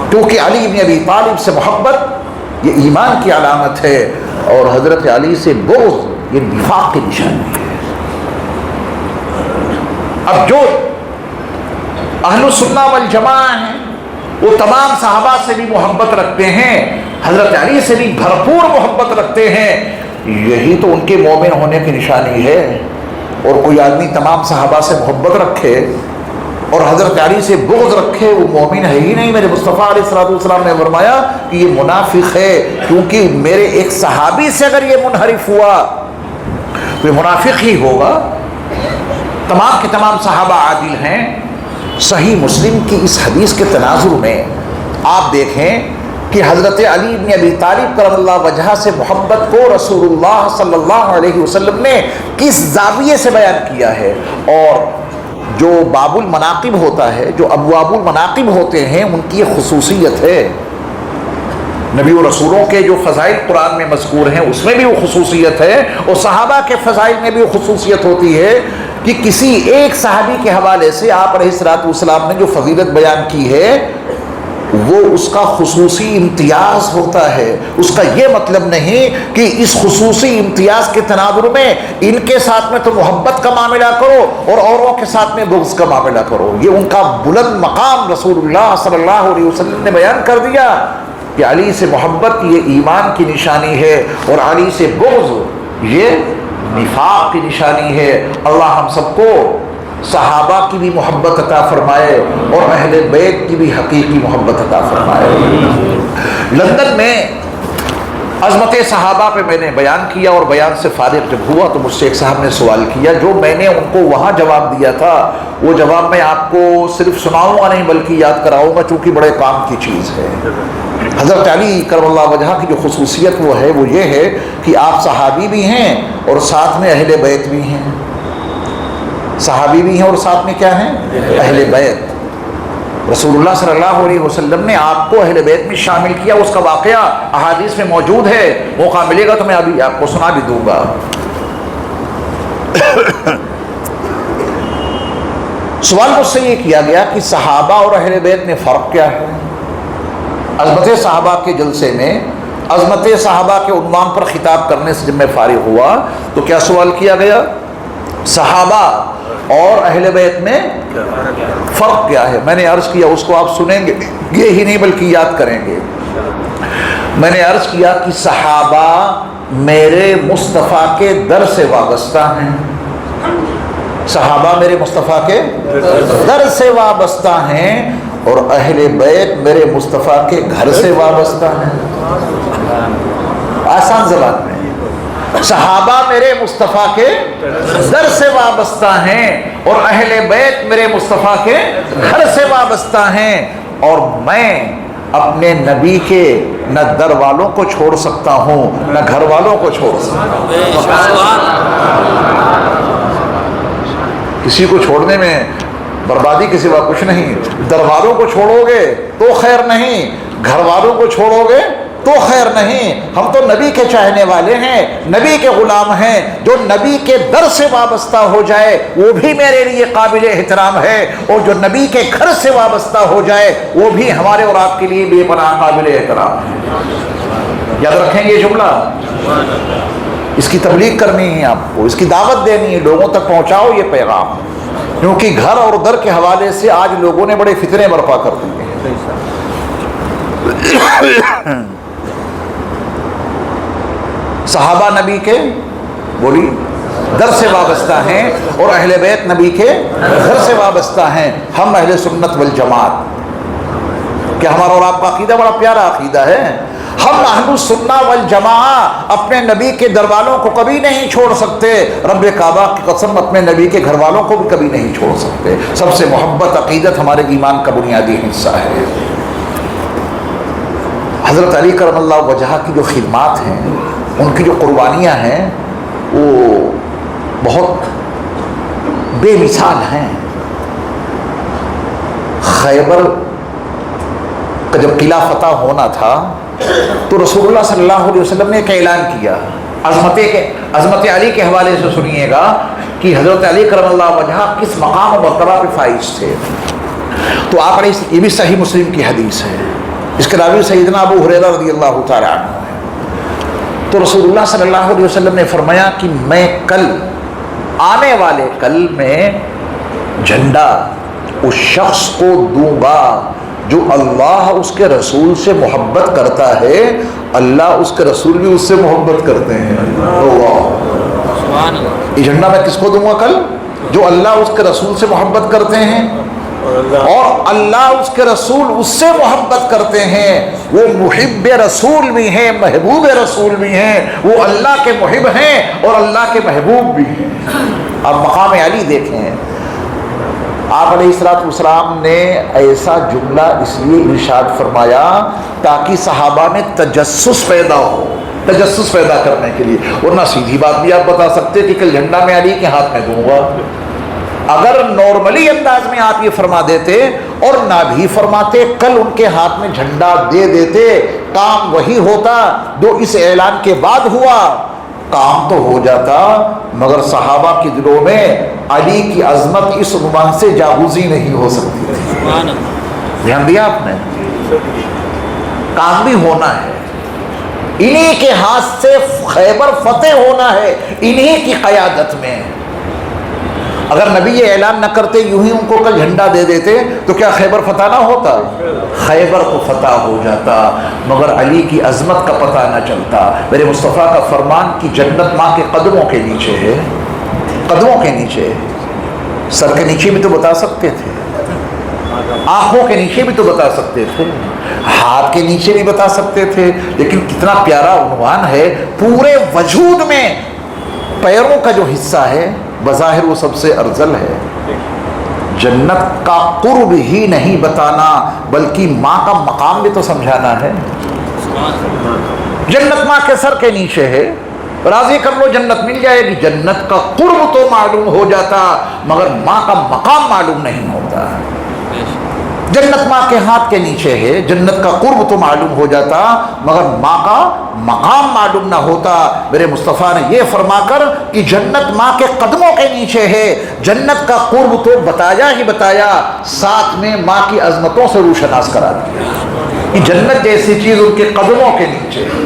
کیونکہ علی بن ابی طالب سے محبت یہ ایمان کی علامت ہے، اور حضرت علی سے بغض یہ نفاق کی نشانی ہے. اب جو اہل السنہ والجماعہ ہیں وہ تمام صحابہ سے بھی محبت رکھتے ہیں، حضرت علی سے بھی بھرپور محبت رکھتے ہیں. یہی تو ان کے مومن ہونے کی نشانی ہے. اور کوئی آدمی تمام صحابہ سے محبت رکھے اور حضرت علی سے بغض رکھے، وہ مومن ہے ہی نہیں. میرے مصطفیٰ علیہ الصلوۃ والسلام نے فرمایا کہ یہ منافق ہے، کیونکہ میرے ایک صحابی سے اگر یہ منحرف ہوا تو یہ منافق ہی ہوگا. تمام کے تمام صحابہ عادل ہیں. صحیح مسلم کی اس حدیث کے تناظر میں آپ دیکھیں کہ حضرت علی بن ابی طالب کرم اللہ وجہہ سے محبت کو رسول اللہ صلی اللہ علیہ وسلم نے کس زاویے سے بیان کیا ہے. اور جو باب المناقب ہوتا ہے، جو ابواب المناقب ہوتے ہیں، ان کی یہ خصوصیت ہے. نبی و رسولوں کے جو فضائل قرآن میں مذکور ہیں اس میں بھی وہ خصوصیت ہے، اور صحابہ کے فضائل میں بھی وہ خصوصیت ہوتی ہے کہ کسی ایک صحابی کے حوالے سے آپ علیہ الصلوۃ والسلام نے جو فضیلت بیان کی ہے وہ اس کا خصوصی امتیاز ہوتا ہے. اس کا یہ مطلب نہیں کہ اس خصوصی امتیاز کے تناظر میں ان کے ساتھ میں تو محبت کا معاملہ کرو اور اوروں کے ساتھ میں بغض کا معاملہ کرو. یہ ان کا بلند مقام رسول اللہ صلی اللہ علیہ وسلم نے بیان کر دیا کہ علی سے محبت یہ ایمان کی نشانی ہے اور علی سے بغض یہ نفاق کی نشانی ہے. اللہ ہم سب کو صحابہ کی بھی محبت عطا فرمائے اور اہل بیت کی بھی حقیقی محبت عطا فرمائے. لندن میں عظمت صحابہ پہ میں نے بیان کیا، اور بیان سے فارغ جب ہوا تو مجھ سے ایک صاحب نے سوال کیا، جو میں نے ان کو وہاں جواب دیا تھا وہ جواب میں آپ کو صرف سناؤں گا نہیں بلکہ یاد کراؤں گا، چونکہ بڑے کام کی چیز ہے. حضرت علی کرم اللہ وجہہ کی جو خصوصیت وہ ہے وہ یہ ہے کہ آپ صحابی بھی ہیں اور ساتھ میں اہل بیت بھی ہیں. صحابی بھی ہیں اور ساتھ میں کیا ہیں؟ اہل بیت. رسول اللہ صلی اللہ علیہ وسلم نے آپ کو اہل بیت میں شامل کیا. اس کا واقعہ احادیث میں موجود ہے، موقع ملے گا تو میں ابھی آپ کو سنا بھی دوں گا. سوال مجھ سے یہ کیا گیا کہ صحابہ اور اہل بیت میں فرق کیا ہے. عظمت صحابہ کے جلسے میں عظمت صحابہ کے عنوان پر خطاب کرنے سے جب میں فارغ ہوا تو کیا سوال کیا گیا؟ صحابہ اور اہل بیت میں فرق کیا ہے. میں نے عرض کیا، اس کو آپ سنیں گے یہ ہی نہیں بلکہ یاد کریں گے. میں نے عرض کیا کہ صحابہ میرے مصطفیٰ کے در سے وابستہ ہیں. صحابہ میرے مصطفیٰ کے در سے وابستہ ہیں اور اہل بیت میرے مصطفیٰ کے گھر سے وابستہ ہیں. آسان زبان میں، صحابہ میرے مصطفیٰ کے در سے وابستہ ہیں اور اہل بیت میرے مصطفیٰ کے گھر سے وابستہ ہیں، اور میں اپنے نبی کے نہ در والوں کو چھوڑ سکتا ہوں نہ گھر والوں کو چھوڑ سکتا ہوں. کسی کو چھوڑنے میں بربادی کے سوا کچھ نہیں. در والوں کو چھوڑو گے تو خیر نہیں، گھر والوں کو چھوڑو گے تو خیر نہیں. ہم تو نبی کے چاہنے والے ہیں، نبی کے غلام ہیں. جو نبی کے در سے وابستہ ہو جائے وہ بھی میرے لیے قابل احترام ہے، اور جو نبی کے گھر سے وابستہ ہو جائے وہ بھی ہمارے اور آپ کے لیے بے پناہ قابل احترام ہے. یاد رکھیں یہ جملہ. اس کی تبلیغ کرنی ہے آپ کو، اس کی دعوت دینی ہے، لوگوں تک پہنچاؤ یہ پیغام. کیونکہ گھر اور در کے حوالے سے آج لوگوں نے بڑے فتنے برپا کر دیے ہیں. صحابہ نبی کے بولی در سے وابستہ ہیں اور اہل بیت نبی کے گھر سے وابستہ ہیں. ہم اہل سنت والجماعت، کہ ہمارا اور آپ کا عقیدہ بڑا پیارا عقیدہ ہے. ہم اہل السنہ والجماعت اپنے نبی کے در والوں کو کبھی نہیں چھوڑ سکتے. رب کعبہ کی قسم اپنے نبی کے گھر والوں کو بھی کبھی نہیں چھوڑ سکتے. سب سے محبت عقیدت ہمارے ایمان کا بنیادی حصہ ہے. حضرت علی کرم اللہ وجہہ کی جو خدمات ہیں، ان کی جو قربانیاں ہیں، وہ بہت بے مثال ہیں۔ خیبر کا جب قلعہ فتح ہونا تھا تو رسول اللہ صلی اللہ علیہ وسلم نے ایک اعلان کیا، عظمت علی کے حوالے سے سنیے گا کہ حضرت علی کرم اللہ وجہہ کس مقام و مرتبہ پہ فائز تھے۔ تو آپ علیہ، یہ بھی صحیح مسلم کی حدیث ہے، اس کے راوی سیدنا ابو ہریرہ رضی اللہ تعالی عنہ ہے۔ تو رسول اللہ صلی اللہ علیہ وسلم نے فرمایا کہ میں کل، آنے والے کل میں جھنڈا اس شخص کو دوں گا جو اللہ اس کے رسول سے محبت کرتا ہے، اللہ اس کے رسول بھی اس سے محبت کرتے ہیں۔ یہ جھنڈا میں کس کو دوں گا کل؟ جو اللہ اس کے رسول سے محبت کرتے ہیں اور اللہ اس کے رسول اس سے محبت کرتے ہیں۔ وہ محب رسول بھی ہیں، محبوب رسول بھی ہیں، وہ اللہ کے محب ہیں اور اللہ کے محبوب بھی ہیں۔ اب مقام علی دیکھیں، آپ علیہ السلام نے ایسا جملہ اس لیے ارشاد فرمایا تاکہ صحابہ میں تجسس پیدا ہو، تجسس پیدا کرنے کے لیے، ورنہ سیدھی بات بھی آپ بتا سکتے کہ کل جھنڈا میں علی کے ہاتھ میں دوں گا۔ اگر نارملی انداز میں آپ یہ فرما دیتے اور نہ بھی فرماتے، کل ان کے ہاتھ میں جھنڈا دے دیتے، کام وہی ہوتا جو اس اعلان کے بعد ہوا، کام تو ہو جاتا، مگر صحابہ کے دلوں میں علی کی عظمت اس عنوان سے جاگوزی نہیں ہو سکتی تھی۔ دھیان دیا آپ نے؟ کام بھی ہونا ہے، انہی کے ہاتھ سے خیبر فتح ہونا ہے، انہی کی قیادت میں۔ اگر نبی یہ اعلان نہ کرتے، یوں ہی ان کو کل جھنڈا دے دیتے تو کیا خیبر فتح نہ ہوتا؟ خیبر کو فتح ہو جاتا، مگر علی کی عظمت کا پتہ نہ چلتا۔ میرے مصطفیٰ کا فرمان کہ جنت ماں کے قدموں کے نیچے ہے، قدموں کے نیچے، سر کے نیچے بھی تو بتا سکتے تھے، آنکھوں کے نیچے بھی تو بتا سکتے تھے، ہاتھ کے نیچے بھی بتا سکتے تھے، لیکن کتنا پیارا عنوان ہے۔ پورے وجود میں پیروں کا جو حصہ ہے بظاہر وہ سب سے افضل ہے۔ جنت کا قرب ہی نہیں بتانا بلکہ ماں کا مقام بھی تو سمجھانا ہے۔ جنت ماں کے سر کے نیچے ہے، راضی کر لو جنت مل جائے گی، جنت کا قرب تو معلوم ہو جاتا مگر ماں کا مقام معلوم نہیں ہوتا۔ جنت ماں کے ہاتھ کے نیچے ہے، جنت کا قرب تو معلوم ہو جاتا مگر ماں کا مقام معلوم نہ ہوتا۔ میرے مصطفیٰ نے یہ فرما کر کہ جنت ماں کے قدموں کے نیچے ہے، جنت کا قرب تو بتایا ہی بتایا، ساتھ میں ماں کی عظمتوں سے روشناس کرا دیا کہ جنت جیسی چیز ان کے قدموں کے نیچے ہے۔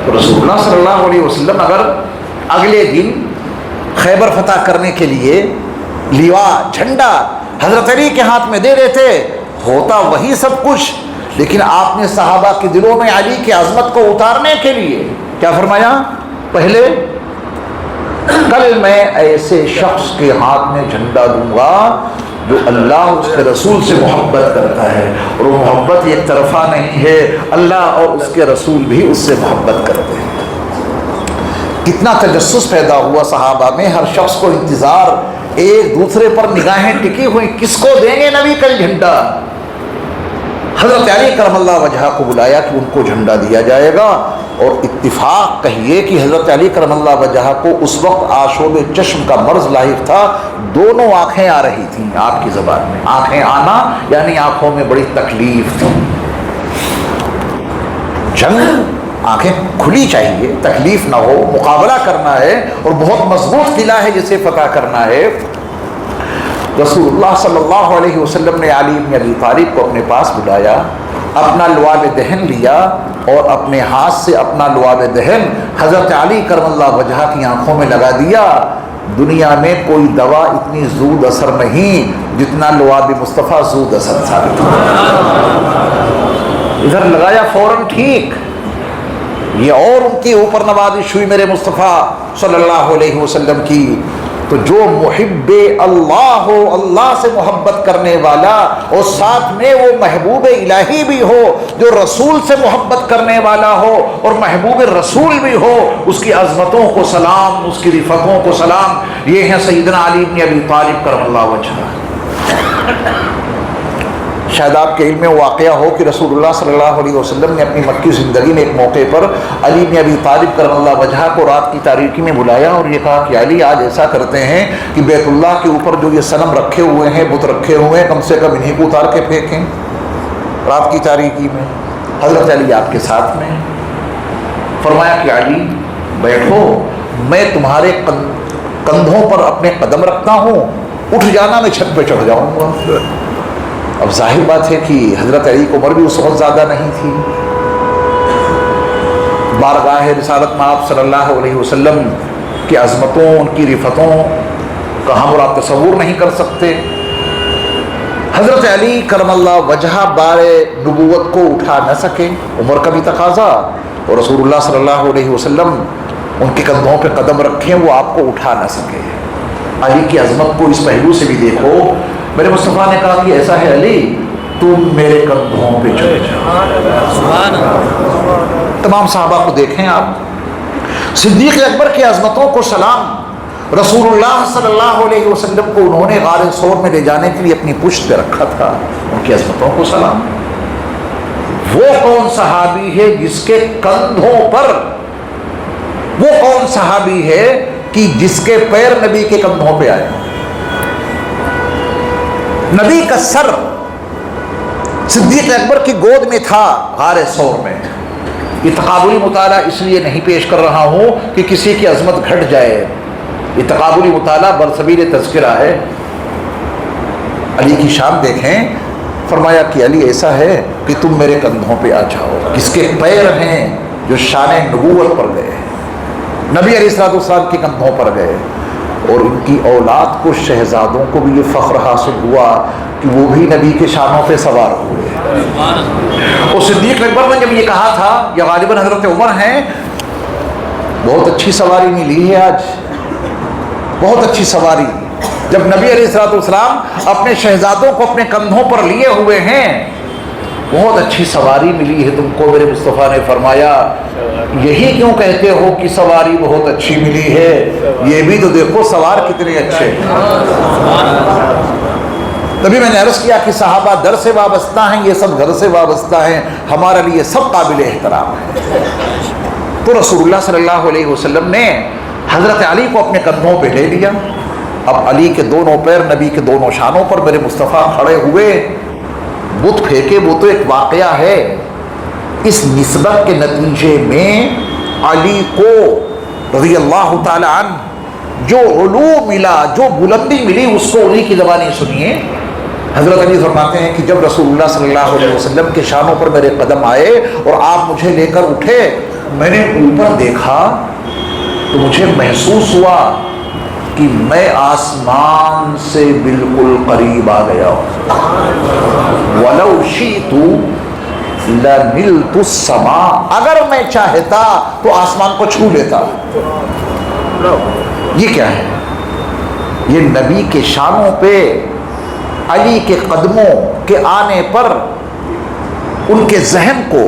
تو رسول اللہ صلی اللہ علیہ وسلم اگر اگلے دن خیبر فتح کرنے کے لیے لیوا، جھنڈا حضرت علی کے ہاتھ میں دے دیتے، ہوتا وہی سب کچھ، لیکن آپ نے صحابہ کے دلوں میں علی کی عظمت کو اتارنے کے لیے کیا فرمایا؟ پہلے کل میں ایسے شخص کے ہاتھ میں جھنڈا دوں گا جو اللہ اس کے رسول سے محبت کرتا ہے، اور وہ محبت ایک طرفہ نہیں ہے، اللہ اور اس کے رسول بھی اس سے محبت کرتے ہیں۔ کتنا تجسس پیدا ہوا صحابہ میں، ہر شخص کو انتظار، ایک دوسرے پر نگاہیں ٹکی ہوئی، کس کو دیں گے نبی کل جھنڈا؟ حضرت علی کرم اللہ وجہہ کو بلایا کہ ان کو جھنڈا دیا جائے گا، اور اتفاق کہیے کہ حضرت علی کرم اللہ وجہہ کو اس وقت آشوب چشم کا مرض لاحق تھا، دونوں آنکھیں آ رہی تھیں۔ آپ کی زبان میں آنکھیں آنا یعنی آنکھوں میں بڑی تکلیف تھی۔ جنگ آنکھیں کھلی چاہیے، تکلیف نہ ہو، مقابلہ کرنا ہے اور بہت مضبوط قلعہ ہے جسے فتح کرنا ہے۔ رسول اللہ صلی اللہ علیہ وسلم نے علی بن ابی طالب کو اپنے پاس بلایا، اپنا لعاب دہن لیا اور اپنے ہاتھ سے اپنا لعاب دہن حضرت علی کرم اللہ وجہہ کی آنکھوں میں لگا دیا۔ دنیا میں کوئی دوا اتنی زود اثر نہیں جتنا لعاب مصطفیٰ زود اثر تھا۔ ادھر لگایا فوراً ٹھیک، یہ اور ان کی اوپر نوازش ہوئی میرے مصطفیٰ صلی اللہ علیہ وسلم کی۔ تو جو محب اللہ ہو، اللہ سے محبت کرنے والا، اور ساتھ میں وہ محبوب الہی بھی ہو جو رسول سے محبت کرنے والا ہو اور محبوب رسول بھی ہو، اس کی عظمتوں کو سلام، اس کی رفتوں کو سلام۔ یہ ہیں سیدنا علی بن ابی طالب کرم اللہ وجہہ۔ شاید آپ کے علم میں واقعہ ہو کہ رسول اللہ صلی اللہ علیہ وسلم نے اپنی مکی زندگی میں ایک موقع پر علی بن ابی طالب کرم اللہ وجہہ کو رات کی تاریکی میں بلایا اور یہ کہا کہ علی آج ایسا کرتے ہیں کہ بیت اللہ کے اوپر جو یہ صنم رکھے ہوئے ہیں، بت رکھے ہوئے ہیں، کم سے کم انہیں کو اتار کے پھینکیں رات کی تاریکی میں۔ حضرت علی آپ کے ساتھ میں، فرمایا کہ علی بیٹھو، میں تمہارے کندھوں پر اپنے قدم رکھتا ہوں، اٹھ جانا، میں چھت پہ چڑھ جاؤں گا۔ اب ظاہر بات ہے کہ حضرت علی کی عمر بھی اس وقت زیادہ نہیں تھی، بارگاہ رسالت میں آپ صلی اللہ علیہ وسلم کی عظمتوں، ان کی رفتوں کا ہم اور آپ تصور نہیں کر سکتے۔ حضرت علی کرم اللہ وجہہ بار نبوت کو اٹھا نہ سکے، عمر کا بھی تقاضا، اور رسول اللہ صلی اللہ علیہ وسلم ان کے کندھوں پہ قدم رکھیں، وہ آپ کو اٹھا نہ سکے۔ علی کی عظمت کو اس پہلو سے بھی دیکھو، میرے مصطفیٰ نے کہا کہ ایسا ہے علی، تم میرے کندھوں پہ چڑھ جاؤ۔ تمام صحابہ کو دیکھیں آپ، صدیق اکبر کی عظمتوں کو سلام، رسول اللہ صلی اللہ علیہ وسلم کو انہوں نے غار ثور میں لے جانے کے لیے اپنی پشت پہ رکھا تھا، ان کی عظمتوں کو سلام۔ وہ کون صحابی ہے جس کے کندھوں پر، وہ کون صحابی ہے کہ جس کے پیر نبی کے کندھوں پہ آئے؟ نبی کا سر صدیق اکبر کی گود میں تھا غار ثور میں۔ یہ تقابلی مطالعہ اس لیے نہیں پیش کر رہا ہوں کہ کسی کی عظمت گھٹ جائے، یہ تقابلی مطالعہ برسبیل تذکرہ ہے۔ علی کی شان دیکھیں، فرمایا کہ علی ایسا ہے کہ تم میرے کندھوں پہ آ جاؤ، کس کے پیر ہیں جو شان نبوت پر گئے، نبی علیہ السلام کے کندھوں پر گئے، اور ان کی اولاد کو، شہزادوں کو بھی یہ فخر حاصل ہوا کہ وہ بھی نبی کے شانوں پہ سوار ہوئے۔ اور صدیق اکبر نے جب یہ کہا تھا، یا غالباً حضرت عمر ہیں، بہت اچھی سواری ملی ہے آج، بہت اچھی سواری، جب نبی علیہ السلام اپنے شہزادوں کو اپنے کندھوں پر لیے ہوئے ہیں، بہت اچھی سواری ملی ہے تم کو۔ میرے مصطفیٰ نے فرمایا یہی کیوں کہتے ہو کہ سواری بہت اچھی ملی ہے، یہ بھی تو دیکھو سوار کتنے اچھے ہیں۔ تبھی میں نے عرض کیا کہ صحابہ در سے وابستہ ہیں، یہ سب گھر سے وابستہ ہیں، ہمارے لیے سب قابل احترام ہے۔ تو رسول اللہ صلی اللہ علیہ وسلم نے حضرت علی کو اپنے کندھوں پہ لے لیا۔ اب علی کے دونوں پیر نبی کے دونوں شانوں پر میرے مصطفیٰ کھڑے ہوئے، بت پھینکے، وہ تو ایک واقعہ ہے۔ اس نسبت کے نتیجے میں علی کو رضی اللہ تعالی عنہ جو علو ملا، جو بلندی ملی، اس کو علی کی زبانی سنیے۔ حضرت علی فرماتے ہیں کہ جب رسول اللہ صلی اللہ علیہ وسلم کے شانوں پر میرے قدم آئے اور آپ مجھے لے کر اٹھے، میں نے اوپر دیکھا تو مجھے محسوس ہوا کہ میں آسمان سے بالکل قریب آ گیا ہوں۔ وَلَوْ شِئْتُ لَنِلْتُ السَّمَاءَ، اگر میں چاہتا تو آسمان کو چھو لیتا۔ یہ کیا ہے؟ یہ نبی کے شانوں پہ علی کے قدموں کے آنے پر ان کے ذہن کو،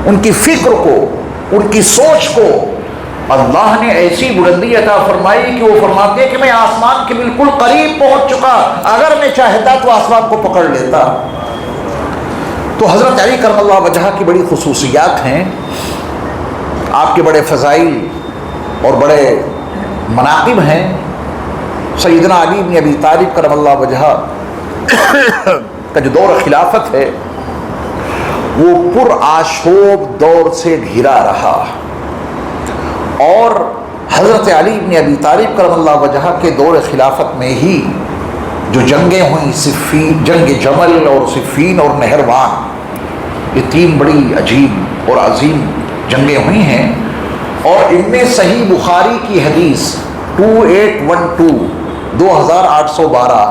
ان کی فکر کو، ان کی سوچ کو اللہ نے ایسی بلندی عطا فرمائی کہ وہ فرماتے ہیں کہ میں آسمان کے بالکل قریب پہنچ چکا، اگر میں چاہتا تو آسمان کو پکڑ لیتا۔ تو حضرت علی کرم اللہ وجہہ کی بڑی خصوصیات ہیں، آپ کے بڑے فضائل اور بڑے مناقب ہیں۔ سیدنا علی بن ابی طالب کرم اللہ وجہہ کا جو دور خلافت ہے وہ پر آشوب دور سے گھرا رہا، اور حضرت علی بن ابی طالب کرم اللہ وجہہ کے دور خلافت میں ہی جو جنگیں ہوئیں، صفین، جنگ جمل اور صفین اور نہروان، یہ تین بڑی عجیب اور عظیم جنگیں ہوئی ہیں، اور ان میں صحیح بخاری کی حدیث 2812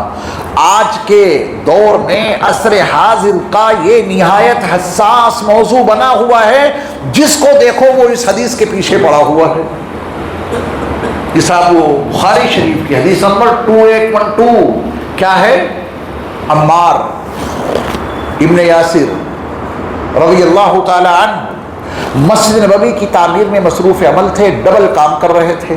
آج کے دور میں عصر حاضر کا یہ نہایت حساس موضوع بنا ہوا ہے، جس کو دیکھو وہ اس حدیث کے پیچھے پڑا ہوا ہے۔ یہ صاحب وہ بخاری شریف کی حدیث نمبر 2812 کیا ہے؟ عمار ابن یاسر رضی اللہ تعالی عنہ مسجد نبوی کی تعمیر میں مصروف عمل تھے، ڈبل کام کر رہے تھے،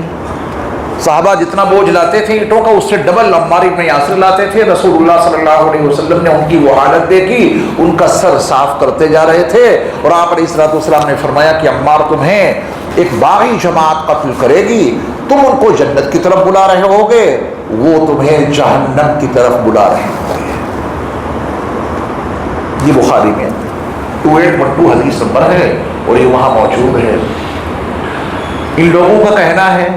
صحابہ جتنا بوجھ لاتے تھے اینٹوں کا اس سے ڈبل عمار ابن یاسر لاتے تھے. رسول اللہ صلی اللہ علیہ وسلم نے ان کی وہ حالت دیکھی, ان کا سر صاف کرتے جا رہے تھے, اور آپ علیہ الصلوۃ والسلام نے فرمایا کہ عمار تمہیں ایک باغی جماعت قتل کرے گی, تم ان کو جنت کی طرف بلا رہے ہوگے, وہ تمہیں جہنم کی طرف بلا رہے ہوں گے. یہ بخاری میں 2812 حدیث نمبر ہے اور یہ وہاں موجود ہے. ان لوگوں کا کہنا ہے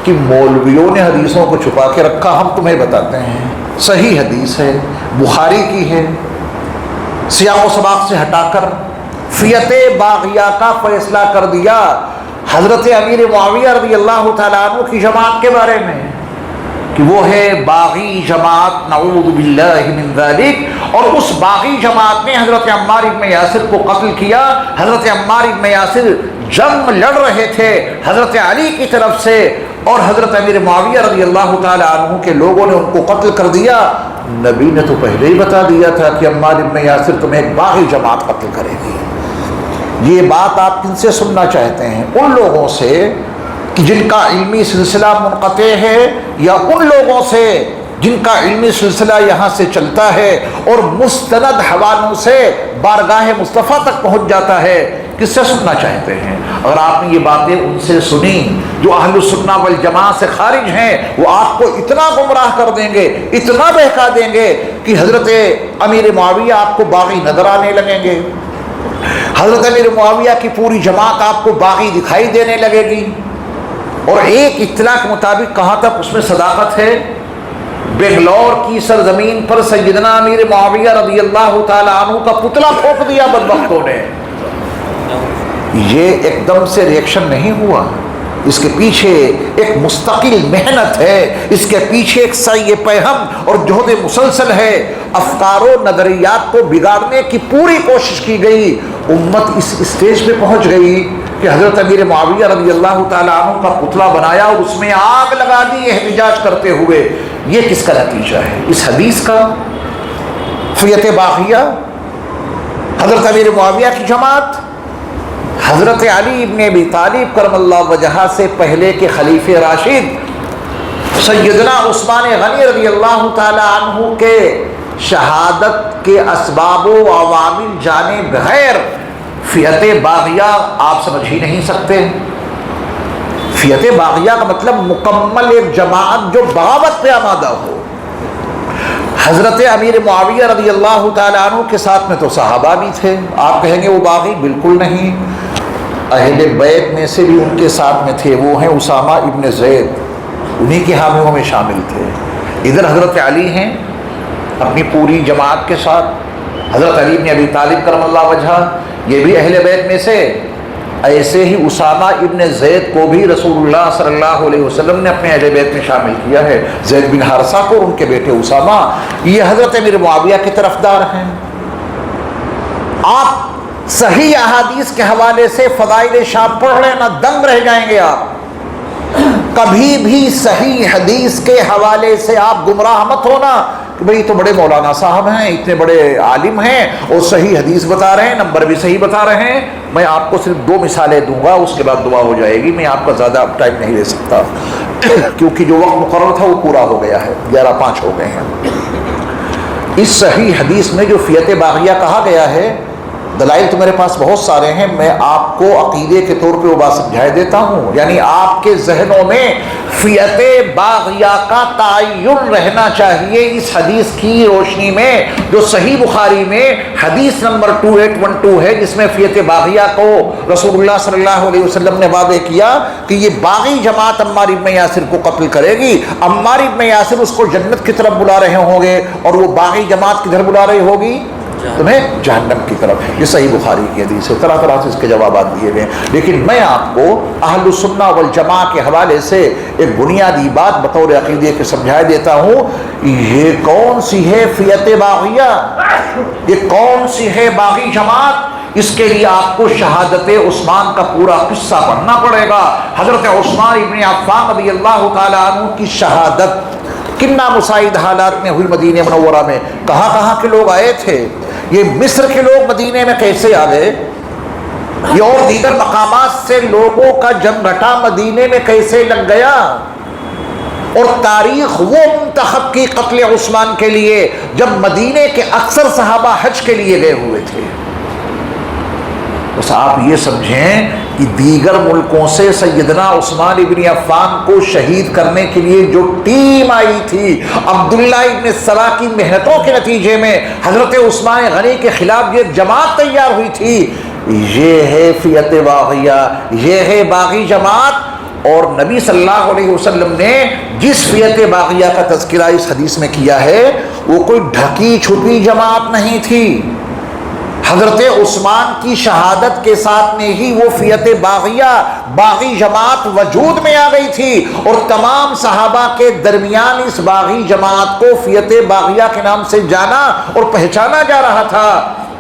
کہ مولویوں نے حدیثوں کو چھپا کے رکھا, ہم تمہیں بتاتے ہیں صحیح حدیث ہے, بخاری کی ہے, سیاق و سباق سے ہٹا کر فیت باغیہ کا فیصلہ کر دیا حضرت امیر معاویہ رضی اللہ تعالیٰ عنہ کی جماعت کے بارے میں کہ وہ ہے باغی جماعت, نعوذ باللہ من ذالک. اور اس باغی جماعت نے حضرت عمار ابن یاسر کو قتل کیا. حضرت عمار ابن یاسر جنگ لڑ رہے تھے حضرت علی کی طرف سے, اور حضرت امیر معاویہ رضی اللہ تعالی عنہ کے لوگوں نے ان کو قتل کر دیا. نبی نے تو پہلے ہی بتا دیا تھا کہ عمار ابن یاسر تمہیں ایک باغی جماعت قتل کرے گی. یہ بات آپ کن سے سننا چاہتے ہیں؟ ان لوگوں سے کہ جن کا علمی سلسلہ منقطع ہے, یا ان لوگوں سے جن کا علمی سلسلہ یہاں سے چلتا ہے اور مستند حوالوں سے بارگاہ مصطفیٰ تک پہنچ جاتا ہے؟ کس سے سننا چاہتے ہیں؟ اگر آپ نے یہ باتیں ان سے سنی جو اہل السنہ والجماعہ سے خارج ہیں, وہ آپ کو اتنا گمراہ کر دیں گے, اتنا بہکا دیں گے کہ حضرت امیر معاویہ آپ کو باغی نظر آنے لگیں گے, حضرت امیر معاویہ کی پوری جماعت آپ کو باغی دکھائی دینے لگے گی. اور ایک اطلاع کے مطابق کہاں تک اس میں صداقت ہے, بنگلور کی سرزمین پر سیدنا امیر معاویہ رضی اللہ تعالی عنہ کا پتلا پھونک دیا بدبختوں نے. یہ ایک دم سے ریئیکشن نہیں ہوا, اس کے پیچھے ایک مستقل محنت ہے, اس کے پیچھے ایک سعی پیہم اور جہد مسلسل ہے. افکار و نظریات کو بگاڑنے کی پوری کوشش کی گئی. امت اس اسٹیج پہ پہنچ گئی کہ حضرت امیر معاویہ رضی اللہ تعالیٰ عنہ کا پتلا بنایا اور اس میں آگ لگا دی احتجاج کرتے ہوئے. یہ کس کا نتیجہ ہے؟ اس حدیث کا. فیت باغیہ, حضرت امیر معاویہ کی جماعت, حضرت علی ابن ابی طالب کرم اللہ وجہہ سے پہلے کے خلیفہ راشد سیدنا عثمان غنی رضی اللہ تعالی عنہ کے شہادت کے اسباب و عوامل جانے بغیر فیت باغیہ آپ سمجھ ہی نہیں سکتے. فیت باغیہ کا مطلب مکمل ایک جماعت جو بغاوت پہ آمادہ ہو. حضرت امیر معاویہ رضی اللہ تعالیٰ عنہ کے ساتھ میں تو صحابہ بھی تھے, آپ کہیں گے وہ باغی, بالکل نہیں. اہل بیت میں سے بھی ان کے ساتھ میں تھے, وہ ہیں اسامہ ابن زید, انہی کے حامیوں میں شامل تھے. ادھر حضرت علی ہیں اپنی پوری جماعت کے ساتھ, حضرت علی ابن ابی طالب کرم اللہ وجہہ یہ بھی اہل بیت میں سے. ایسے ہی اسامہ ابن زید کو بھی رسول اللہ صلی اللہ علیہ وسلم نے اپنے اہل بیت میں شامل کیا ہے. زید بن حارثہ کو اور ان کے بیٹے اسامہ, یہ حضرت امیر معاویہ کی طرفدار ہیں. آپ صحیح احادیث کے حوالے سے فضائل شام پڑھ رہے نا دنگ رہ جائیں گے. آپ کبھی بھی صحیح حدیث کے حوالے سے آپ گمراہ مت ہونا کہ بھئی تو بڑے مولانا صاحب ہیں, اتنے بڑے عالم ہیں اور صحیح حدیث بتا رہے ہیں, نمبر بھی صحیح بتا رہے ہیں. میں آپ کو صرف 2 مثالیں دوں گا, اس کے بعد دعا ہو جائے گی. میں آپ کا زیادہ ٹائم نہیں لے سکتا کیونکہ جو وقت مقرر تھا وہ پورا ہو گیا ہے, 11:05 ہو گئے ہیں. اس صحیح حدیث میں جو فیت باغیہ کہا گیا ہے, دلائل تو میرے پاس بہت سارے ہیں, میں آپ کو عقیدے کے طور پہ وہ بات سمجھائے دیتا ہوں. یعنی آپ کے ذہنوں میں فیت باغیہ کا تعین رہنا چاہیے اس حدیث کی روشنی میں جو صحیح بخاری میں حدیث نمبر 2812 ہے, جس میں فیت باغیہ کو رسول اللہ صلی اللہ علیہ وسلم نے واضح کیا کہ یہ باغی جماعت عمار ابن یاسر کو قتل کرے گی. عمار ابن یاسر اس کو جنت کی طرف بلا رہے ہوں گے اور وہ باغی جماعت کدھر بلا رہی ہوگی؟ تمہیں جہنم کی طرف. یہ صحیح بخاری کی حدیث ہے, طرح طرح سے اس کے جوابات دیے گئے. لیکن میں آپ کو اہل السنہ والجماعہ کے حوالے سے ایک بنیادی بات بطور عقیدے کے سمجھائے دیتا ہوں. یہ کون سی ہے فیت باغیہ؟ یہ کون سی ہے باغی جماعت؟ اس کے لیے آپ کو شہادت عثمان کا پورا قصہ پڑھنا پڑے گا. حضرت عثمان ابن عفان رضی اللہ تعالیٰ عنہ کی شہادت کنا مساعد حالات میں ہوئی مدینہ منورہ میں. کہاں کہاں کے لوگ آئے تھے؟ یہ مصر کے لوگ مدینہ میں کیسے آ گئے؟ یہ اور دیگر مقامات سے لوگوں کا جمگھٹا مدینہ میں کیسے لگ گیا؟ اور تاریخ وہ منتخب کی قتل عثمان کے لیے جب مدینے کے اکثر صحابہ حج کے لیے گئے ہوئے تھے۔ بس آپ یہ سمجھیں کہ دیگر ملکوں سے سیدنا عثمان ابن عفان کو شہید کرنے کے لیے جو ٹیم آئی تھی، عبداللہ ابن سلا کی محنتوں کے نتیجے میں حضرت عثمان غنی کے خلاف یہ جماعت تیار ہوئی تھی، یہ ہے فئت باغیہ، یہ ہے باغی جماعت۔ اور نبی صلی اللہ علیہ وسلم نے جس فئت باغیہ کا تذکرہ اس حدیث میں کیا ہے وہ کوئی ڈھکی چھپی جماعت نہیں تھی۔ حضرت عثمان کی شہادت کے ساتھ میں ہی وہ فئت باغیہ، باغی جماعت وجود میں آ گئی تھی، اور تمام صحابہ کے درمیان اس باغی جماعت کو فئت باغیہ کے نام سے جانا اور پہچانا جا رہا تھا۔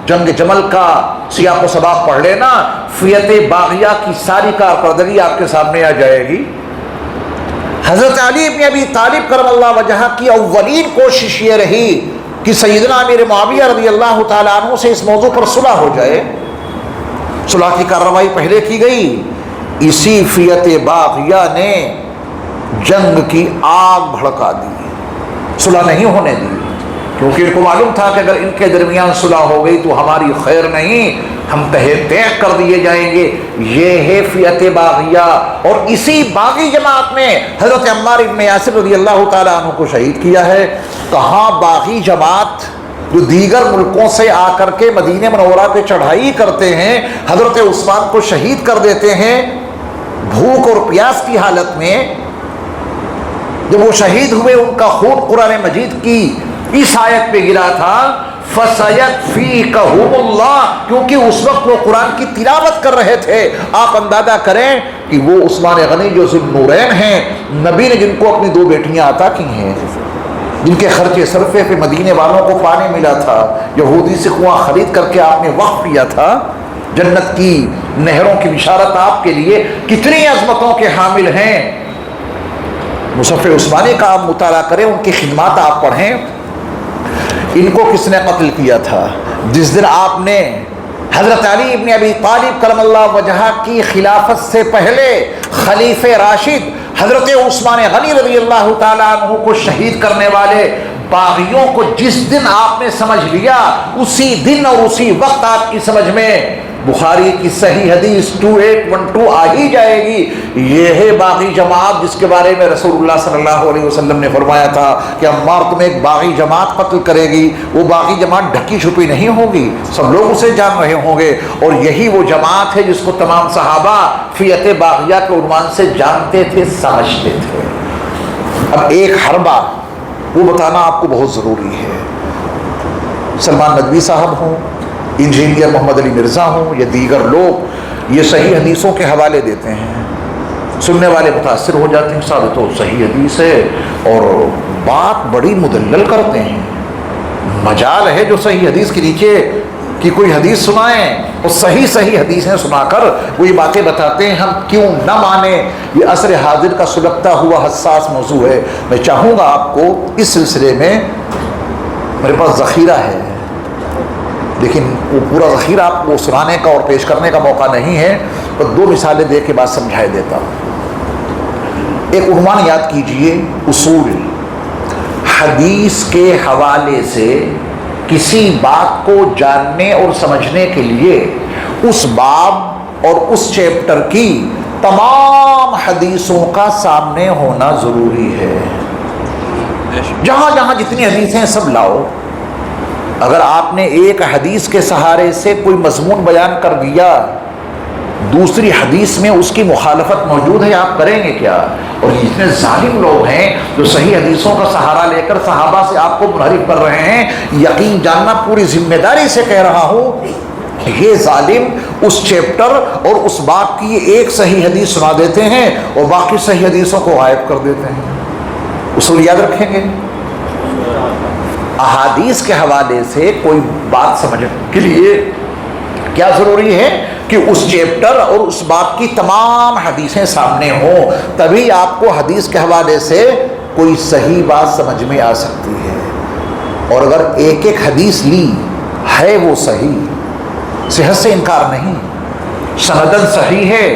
جنگ جمل کا سیاق و سباق پڑھ لینا، فئت باغیہ کی ساری کارکردگی آپ کے سامنے آ جائے گی۔ حضرت علی بن ابی طالب کرم اللہ وجہہ کی اولین کوشش یہ رہی کہ سیدنا امیر معاویہ رضی اللہ تعالیٰ عنہ سے اس موضوع پر صلح ہو جائے۔ صلح کی کارروائی پہلے کی گئی، اسی فئت باغیہ نے جنگ کی آگ بھڑکا دی، صلح نہیں ہونے دی، کیونکہ ان کو معلوم تھا کہ اگر ان کے درمیان صلح ہو گئی تو ہماری خیر نہیں، ہم تہہ تیغ کر دیے جائیں گے۔ یہ ہے فئت باغیہ، اور اسی باغی جماعت میں حضرت عمار بن یاسر رضی اللہ تعالیٰ عنہ کو شہید کیا ہے۔ کہاں باغی جماعت جو دیگر ملکوں سے آ کر کے مدینہ منورہ پہ چڑھائی کرتے ہیں، حضرت عثمان کو شہید کر دیتے ہیں بھوک اور پیاس کی حالت میں۔ جب وہ شہید ہوئے ان کا خون قرآن مجید کی اس آیت پہ گرا تھا، فَسَيَكْفِيكَهُمُ اللَّهُ، کیونکہ اس وقت وہ قرآن کی تلاوت کر رہے تھے۔ آپ اندازہ کریں کہ وہ عثمان غنی جو ذوالنورین ہیں، نبی نے جن کو اپنی دو بیٹیاں عطا کی ہیں، جن کے خرچے صرفے پہ مدینے والوں کو پانی ملا تھا، یہودی سے کنواں خرید کر کے آپ نے وقف کیا تھا، جنت کی نہروں کی بشارت آپ کے لیے کتنی عظمتوں کے حامل ہیں۔ مصحف عثمانی کا آپ مطالعہ کریں، ان کی خدمات آپ پڑھیں۔ ان کو کس نے قتل کیا تھا؟ جس دن آپ نے حضرت علی ابن ابی طالب کرم اللہ وجہہ کی خلافت سے پہلے خلیفہ راشد حضرت عثمان غنی رضی اللہ تعالیٰ عنہ کو شہید کرنے والے باغیوں کو جس دن آپ نے سمجھ لیا، اسی دن اور اسی وقت آپ کی سمجھ میں بخاری کی صحیح حدیث 2812 آ ہی جائے گی۔ یہ ہے باغی جماعت جس کے بارے میں رسول اللہ صلی اللہ علیہ وسلم نے فرمایا تھا کہ عمار تمہیں ایک باغی جماعت قتل کرے گی۔ وہ باغی جماعت ڈھکی چھپی نہیں ہوگی، سب لوگ اسے جان رہے ہوں گے، اور یہی وہ جماعت ہے جس کو تمام صحابہ فئت باغیہ کے عنوان سے جانتے تھے، سمجھتے تھے۔ اب ایک حربہ وہ بتانا آپ کو بہت ضروری ہے۔ سلمان ندوی صاحب ہوں، انجینئر محمد علی مرزا ہوں، یا دیگر لوگ یہ صحیح حدیثوں کے حوالے دیتے ہیں، سننے والے متاثر ہو جاتے ہیں، صاحب تو صحیح حدیث ہے، اور بات بڑی مدلل کرتے ہیں۔ مجال ہے جو صحیح حدیث کے نیچے کی کوئی حدیث سنائیں، اور صحیح حدیثیں سنا کر وہ یہ باتیں بتاتے ہیں، ہم کیوں نہ مانیں۔ یہ عصر حاضر کا سلگتا ہوا حساس موضوع ہے۔ میں چاہوں گا آپ کو اس سلسلے میں، میرے پاس ذخیرہ ہے لیکن وہ پورا ذخیرہ آپ کو سنانے کا اور پیش کرنے کا موقع نہیں ہے، پر دو مثالیں دے کے بات سمجھائے دیتا ہوں۔ ایک عنوان یاد کیجئے، اصول حدیث کے حوالے سے کسی بات کو جاننے اور سمجھنے کے لیے اس باب اور اس چیپٹر کی تمام حدیثوں کا سامنے ہونا ضروری ہے۔ جہاں جہاں جتنی حدیثیں سب لاؤ، اگر آپ نے ایک حدیث کے سہارے سے کوئی مضمون بیان کر دیا، دوسری حدیث میں اس کی مخالفت موجود ہے، آپ کریں گے کیا؟ اور اتنے ظالم لوگ ہیں جو صحیح حدیثوں کا سہارا لے کر صحابہ سے آپ کو منحرف کر رہے ہیں۔ یقین جاننا، پوری ذمہ داری سے کہہ رہا ہوں، یہ ظالم اس چیپٹر اور اس باب کی ایک صحیح حدیث سنا دیتے ہیں اور باقی صحیح حدیثوں کو غائب کر دیتے ہیں۔ اصول یاد رکھیں گے۔ احادیث کے حوالے سے کوئی بات سمجھنے کے لیے کیا ضروری ہے کہ اس چیپٹر اور اس باب کی تمام حدیثیں سامنے ہوں، تبھی آپ کو حدیث کے حوالے سے کوئی صحیح بات سمجھ میں آ سکتی ہے۔ اور اگر ایک ایک حدیث لی ہے وہ صحیح، صحت سے انکار نہیں، سندن صحیح ہے،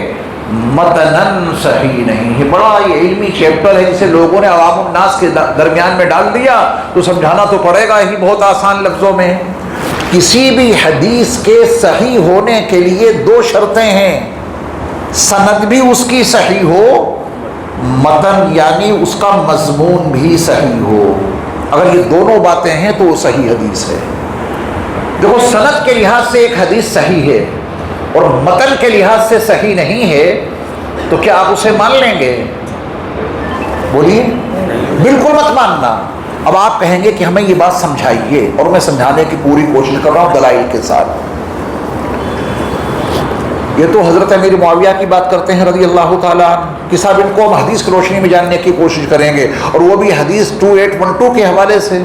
متنن صحیح نہیں ہے. بڑا یہ علمی چیپٹر ہے جسے لوگوں نے عوام الناس کے درمیان میں ڈال دیا تو سمجھانا تو پڑے گا ہی بہت آسان لفظوں میں. کسی بھی حدیث کے صحیح ہونے کے لیے دو شرطیں ہیں. سند بھی اس کی صحیح ہو، متن یعنی اس کا مضمون بھی صحیح ہو. اگر یہ دونوں باتیں ہیں تو وہ صحیح حدیث ہے. دیکھو سند کے لحاظ سے ایک حدیث صحیح ہے اور متن کے لحاظ سے صحیح نہیں ہے تو کیا آپ اسے مان لیں گے؟ بولیے. بالکل مت ماننا. اب آپ کہیں گے کہ ہمیں یہ بات سمجھائیے، اور میں سمجھانے کی پوری کوشش کر رہا ہوں دلائل کے ساتھ. یہ تو حضرت امیر معاویہ کی بات کرتے ہیں رضی اللہ تعالیٰ عنہ کہ صاحب ان کو ہم حدیث کی روشنی میں جاننے کی کوشش کریں گے، اور وہ بھی حدیث 2812 کے حوالے سے.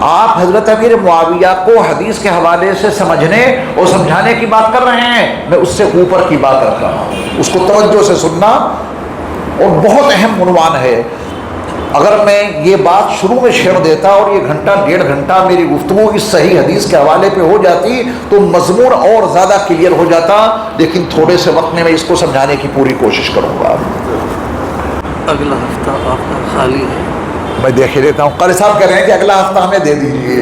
آپ حضرت امیر معاویہ کو حدیث کے حوالے سے سمجھنے اور سمجھانے کی بات کر رہے ہیں. میں اس سے اوپر کی بات رکھ رہا ہوں، اس کو توجہ سے سننا، اور بہت اہم عنوان ہے. اگر میں یہ بات شروع میں چھیڑ دیتا اور یہ گھنٹہ ڈیڑھ گھنٹہ میری گفتگو اس صحیح حدیث کے حوالے پہ ہو جاتی تو مضمون اور زیادہ کلیئر ہو جاتا، لیکن تھوڑے سے وقت میں اس کو سمجھانے کی پوری کوشش کروں گا. اگلا ہفتہ آپ کا خالی ہے؟ میں دیکھ ہی لیتا ہوں. قاری صاحب کہہ رہے ہیں کہ اگلا ہفتہ ہمیں دے دیجیے.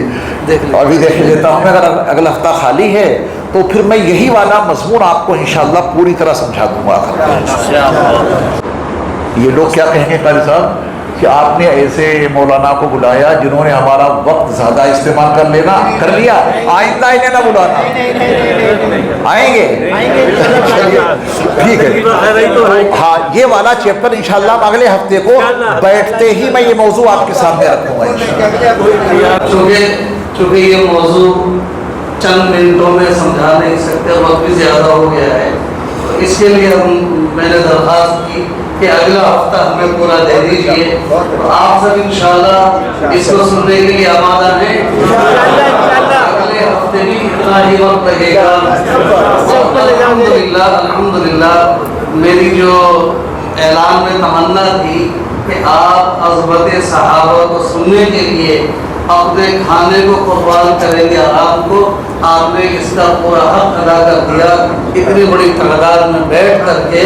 ابھی دیکھ لیتا ہوں. اگر اگلا ہفتہ خالی ہے تو پھر میں یہی والا مضمون آپ کو انشاءاللہ پوری طرح سمجھا دوں گا. یہ لوگ کیا کہیں گے قاری صاحب کہ آپ نے ایسے مولانا کو بلایا جنہوں نے ہمارا وقت زیادہ استعمال کر لیا، آئندہ انہیں نہ بلانا. آئیں گے؟ ٹھیک ہے. ہاں یہ والا چیپٹر انشاءاللہ اگلے ہفتے کو بیٹھتے ہی میں یہ موضوع آپ کے سامنے رکھوں گا. چونکہ یہ موضوع چند منٹوں میں سمجھا نہیں سکتے، وقت بھی زیادہ ہو گیا ہے، اس کے لیے میں نے درخواست کی کہ اگلا ہفتہ ہمیں پورا دے دیجیے. آپ سب انشاءاللہ اس کو سننے کے لیے آمادہ ہیں. اگلے ہفتے بھی اتنا ہی وقت لگے گا. الحمدللہ میری جو اعلان میں تمنا تھی کہ آپ عظمت صحابہ کو سننے کے لیے اپنے کھانے کو قربان کریں گے آرام کو، آپ نے اس کا پورا حق ادا کر دیا. اتنی بڑی تعداد میں بیٹھ کر کے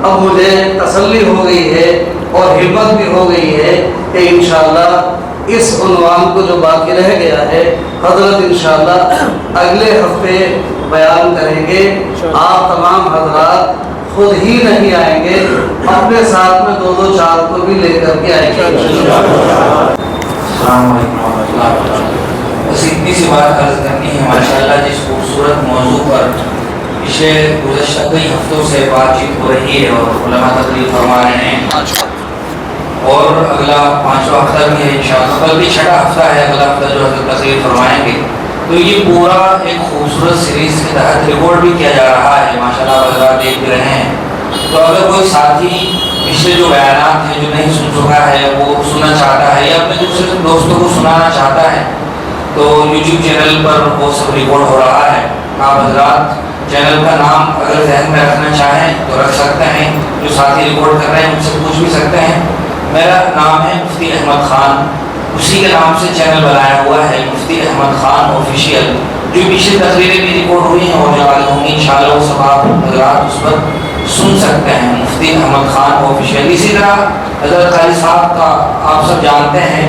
اب مجھے تسلی ہو گئی ہے اور ہمت بھی ہو گئی ہے کہ انشاءاللہ اس عنوان کو جو باقی رہ گیا ہے حضرت انشاءاللہ اگلے ہفتے بیان کریں گے. آپ تمام حضرات خود ہی نہیں آئیں گے، اپنے ساتھ میں دو چار کو بھی لے کر کے آئیں گے. السلام علیکم ورحمۃ اللہ وبرکاتہ. بس اتنی سی بات عرض کرنی ہے. ماشاءاللہ جس خوبصورت موضوع پر پچھلے گزشتہ کئی ہفتوں سے بات چیت ہو رہی ہے اور علماء تقریر فرما رہے ہیں، اور اگلا 5واں ہفتہ بھی ہے انشاءاللہ، بلکہ 6واں ہفتہ ہے اگلا ہفتہ جو حضرت تقریر فرمائیں گے. تو یہ پورا ایک خوبصورت سیریز کے تحت ریکارڈ بھی کیا جا رہا ہے. ماشاءاللہ حضرات دیکھ بھی رہے ہیں. تو اگر کوئی ساتھی پچھلے جو بیانات ہیں جو نہیں سن چکا ہے وہ سننا چاہتا ہے یا اپنے دوسرے دوستوں کو سنانا چاہتا ہے تو یوٹیوب چینل پر وہ سب ریکارڈ ہو رہا ہے. آپ حضرات چینل کا نام اگر ذہن میں رکھنا چاہیں تو رکھ سکتے ہیں. جو ساتھی ریکارڈ کر رہے ہیں ان سے پوچھ بھی سکتے ہیں. میرا نام ہے مفتی احمد خان، اسی کے نام سے چینل بنایا ہوا ہے مفتی احمد خان آفیشیل. جو پچھلی تقریریں بھی ریکارڈ ہوئی ہیں ہونے والی ہوں گی انشاءاللہ وہ سب آپ حضرات اس پر سن سکتے ہیں. مفتی احمد خان آفیشیل. اسی طرح حضرت قاری صاحب کا آپ سب جانتے ہیں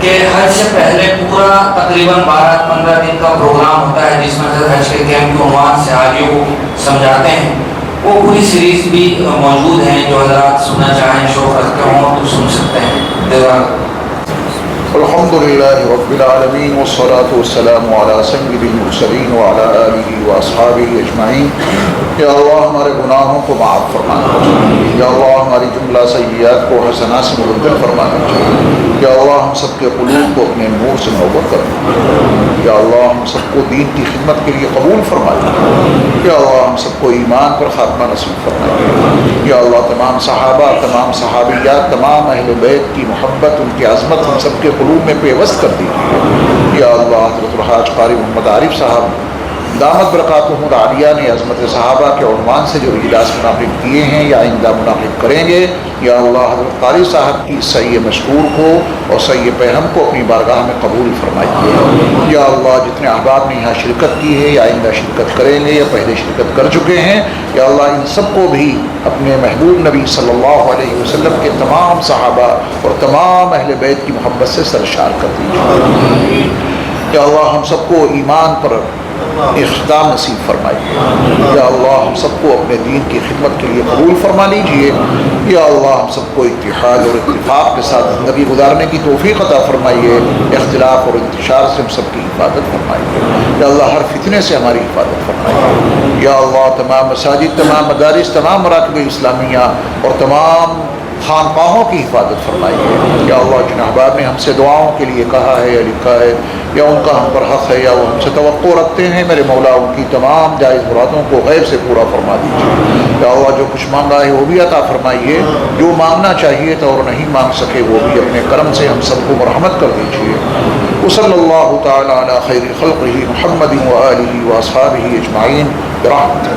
کہ حج سے پہلے پورا تقریباً 12-15 دن کا پروگرام ہوتا ہے جس میں حضرت حج کے کیمپ کے عنوان سے حاجیوں کو سمجھاتے ہیں. وہ پوری سیریز بھی موجود ہیں. جو حضرات سننا چاہیں شوق رکھتے ہوں تو سن سکتے ہیں. الحمدللہ رب العالمین والصلاة والسلام علی سید المرسلین وعلی آلہ واصحابہ اجمعین. یا اللہ ہمارے گناہوں کو معاف فرمانا. یا اللہ ہماری جملہ سیئات کو حسنات سے مبدل فرمانا. یا اللہ ہم سب کے قلوب کو اپنے نور سے منور کرنا. یا اللہ ہم سب کو دین کی خدمت کے لیے قبول فرمانا. یا اللہ ہم سب کو ایمان پر خاتمہ نصیب فرمانا. یا اللہ تمام صحابہ، تمام صحابیات، تمام اہل بیت کی محبت، ان کی عظمت ہم سب کے قلوب میں پیوست کر دی. یا اللہ حضرت الحاج قاری محمد عارف صاحب دامت برکاتہم العالیہ نے عظمت صحابہ کے عنوان سے جو اجلاس منعقد کیے ہیں یا آئندہ منعقد کریں گے، یا اللہ حضرت قاری صاحب کی صحیح مشکور کو اور صحیح پیغم کو اپنی بارگاہ میں قبول فرمائیے۔ یا اللہ جتنے احباب نے یہاں شرکت کی ہے یا آئندہ شرکت کریں گے یا پہلے شرکت کر چکے ہیں، یا اللہ ان سب کو بھی اپنے محبوب نبی صلی اللہ علیہ وسلم کے تمام صحابہ اور تمام اہل بیت کی محبت سے سرشار کر دیجیے۔ یا اللہ ہم سب کو ایمان پر اختتام نصیب فرمائیے۔ یا اللہ ہم سب کو اپنے دین کی خدمت کے لیے قبول فرما لیجیے۔ یا اللہ ہم سب کو اتحاد اور اتفاق کے ساتھ زندگی گزارنے کی توفیق عطا فرمائیے۔ اختلاف اور انتشار سے ہم سب کی حفاظت فرمائیے۔ یا اللہ ہر فتنے سے ہماری حفاظت فرمائیے۔ یا اللہ تمام مساجد، تمام مدارس، تمام مراکز اسلامیہ اور تمام خانقاہوں کی حفاظت فرمائیے۔ یا اللہ جن احباب نے ہم سے دعاؤں کے لیے کہا ہے یا لکھا ہے یا ان کا ہم پر حق ہے یا وہ ہم سے توقع رکھتے ہیں، میرے مولا ان کی تمام جائز مرادوں کو غیب سے پورا فرما دیجیے۔ یا اللہ جو کچھ مانگا ہے وہ بھی عطا فرمائیے، جو مانگنا چاہیے تھا اور نہیں مانگ سکے وہ بھی اپنے کرم سے ہم سب کو مرحمت کر دیجیے۔ وصلی اللہ تعالی علی خیر خلقہ محمد وآلہ واصحابہ اجمعین برحمتہ۔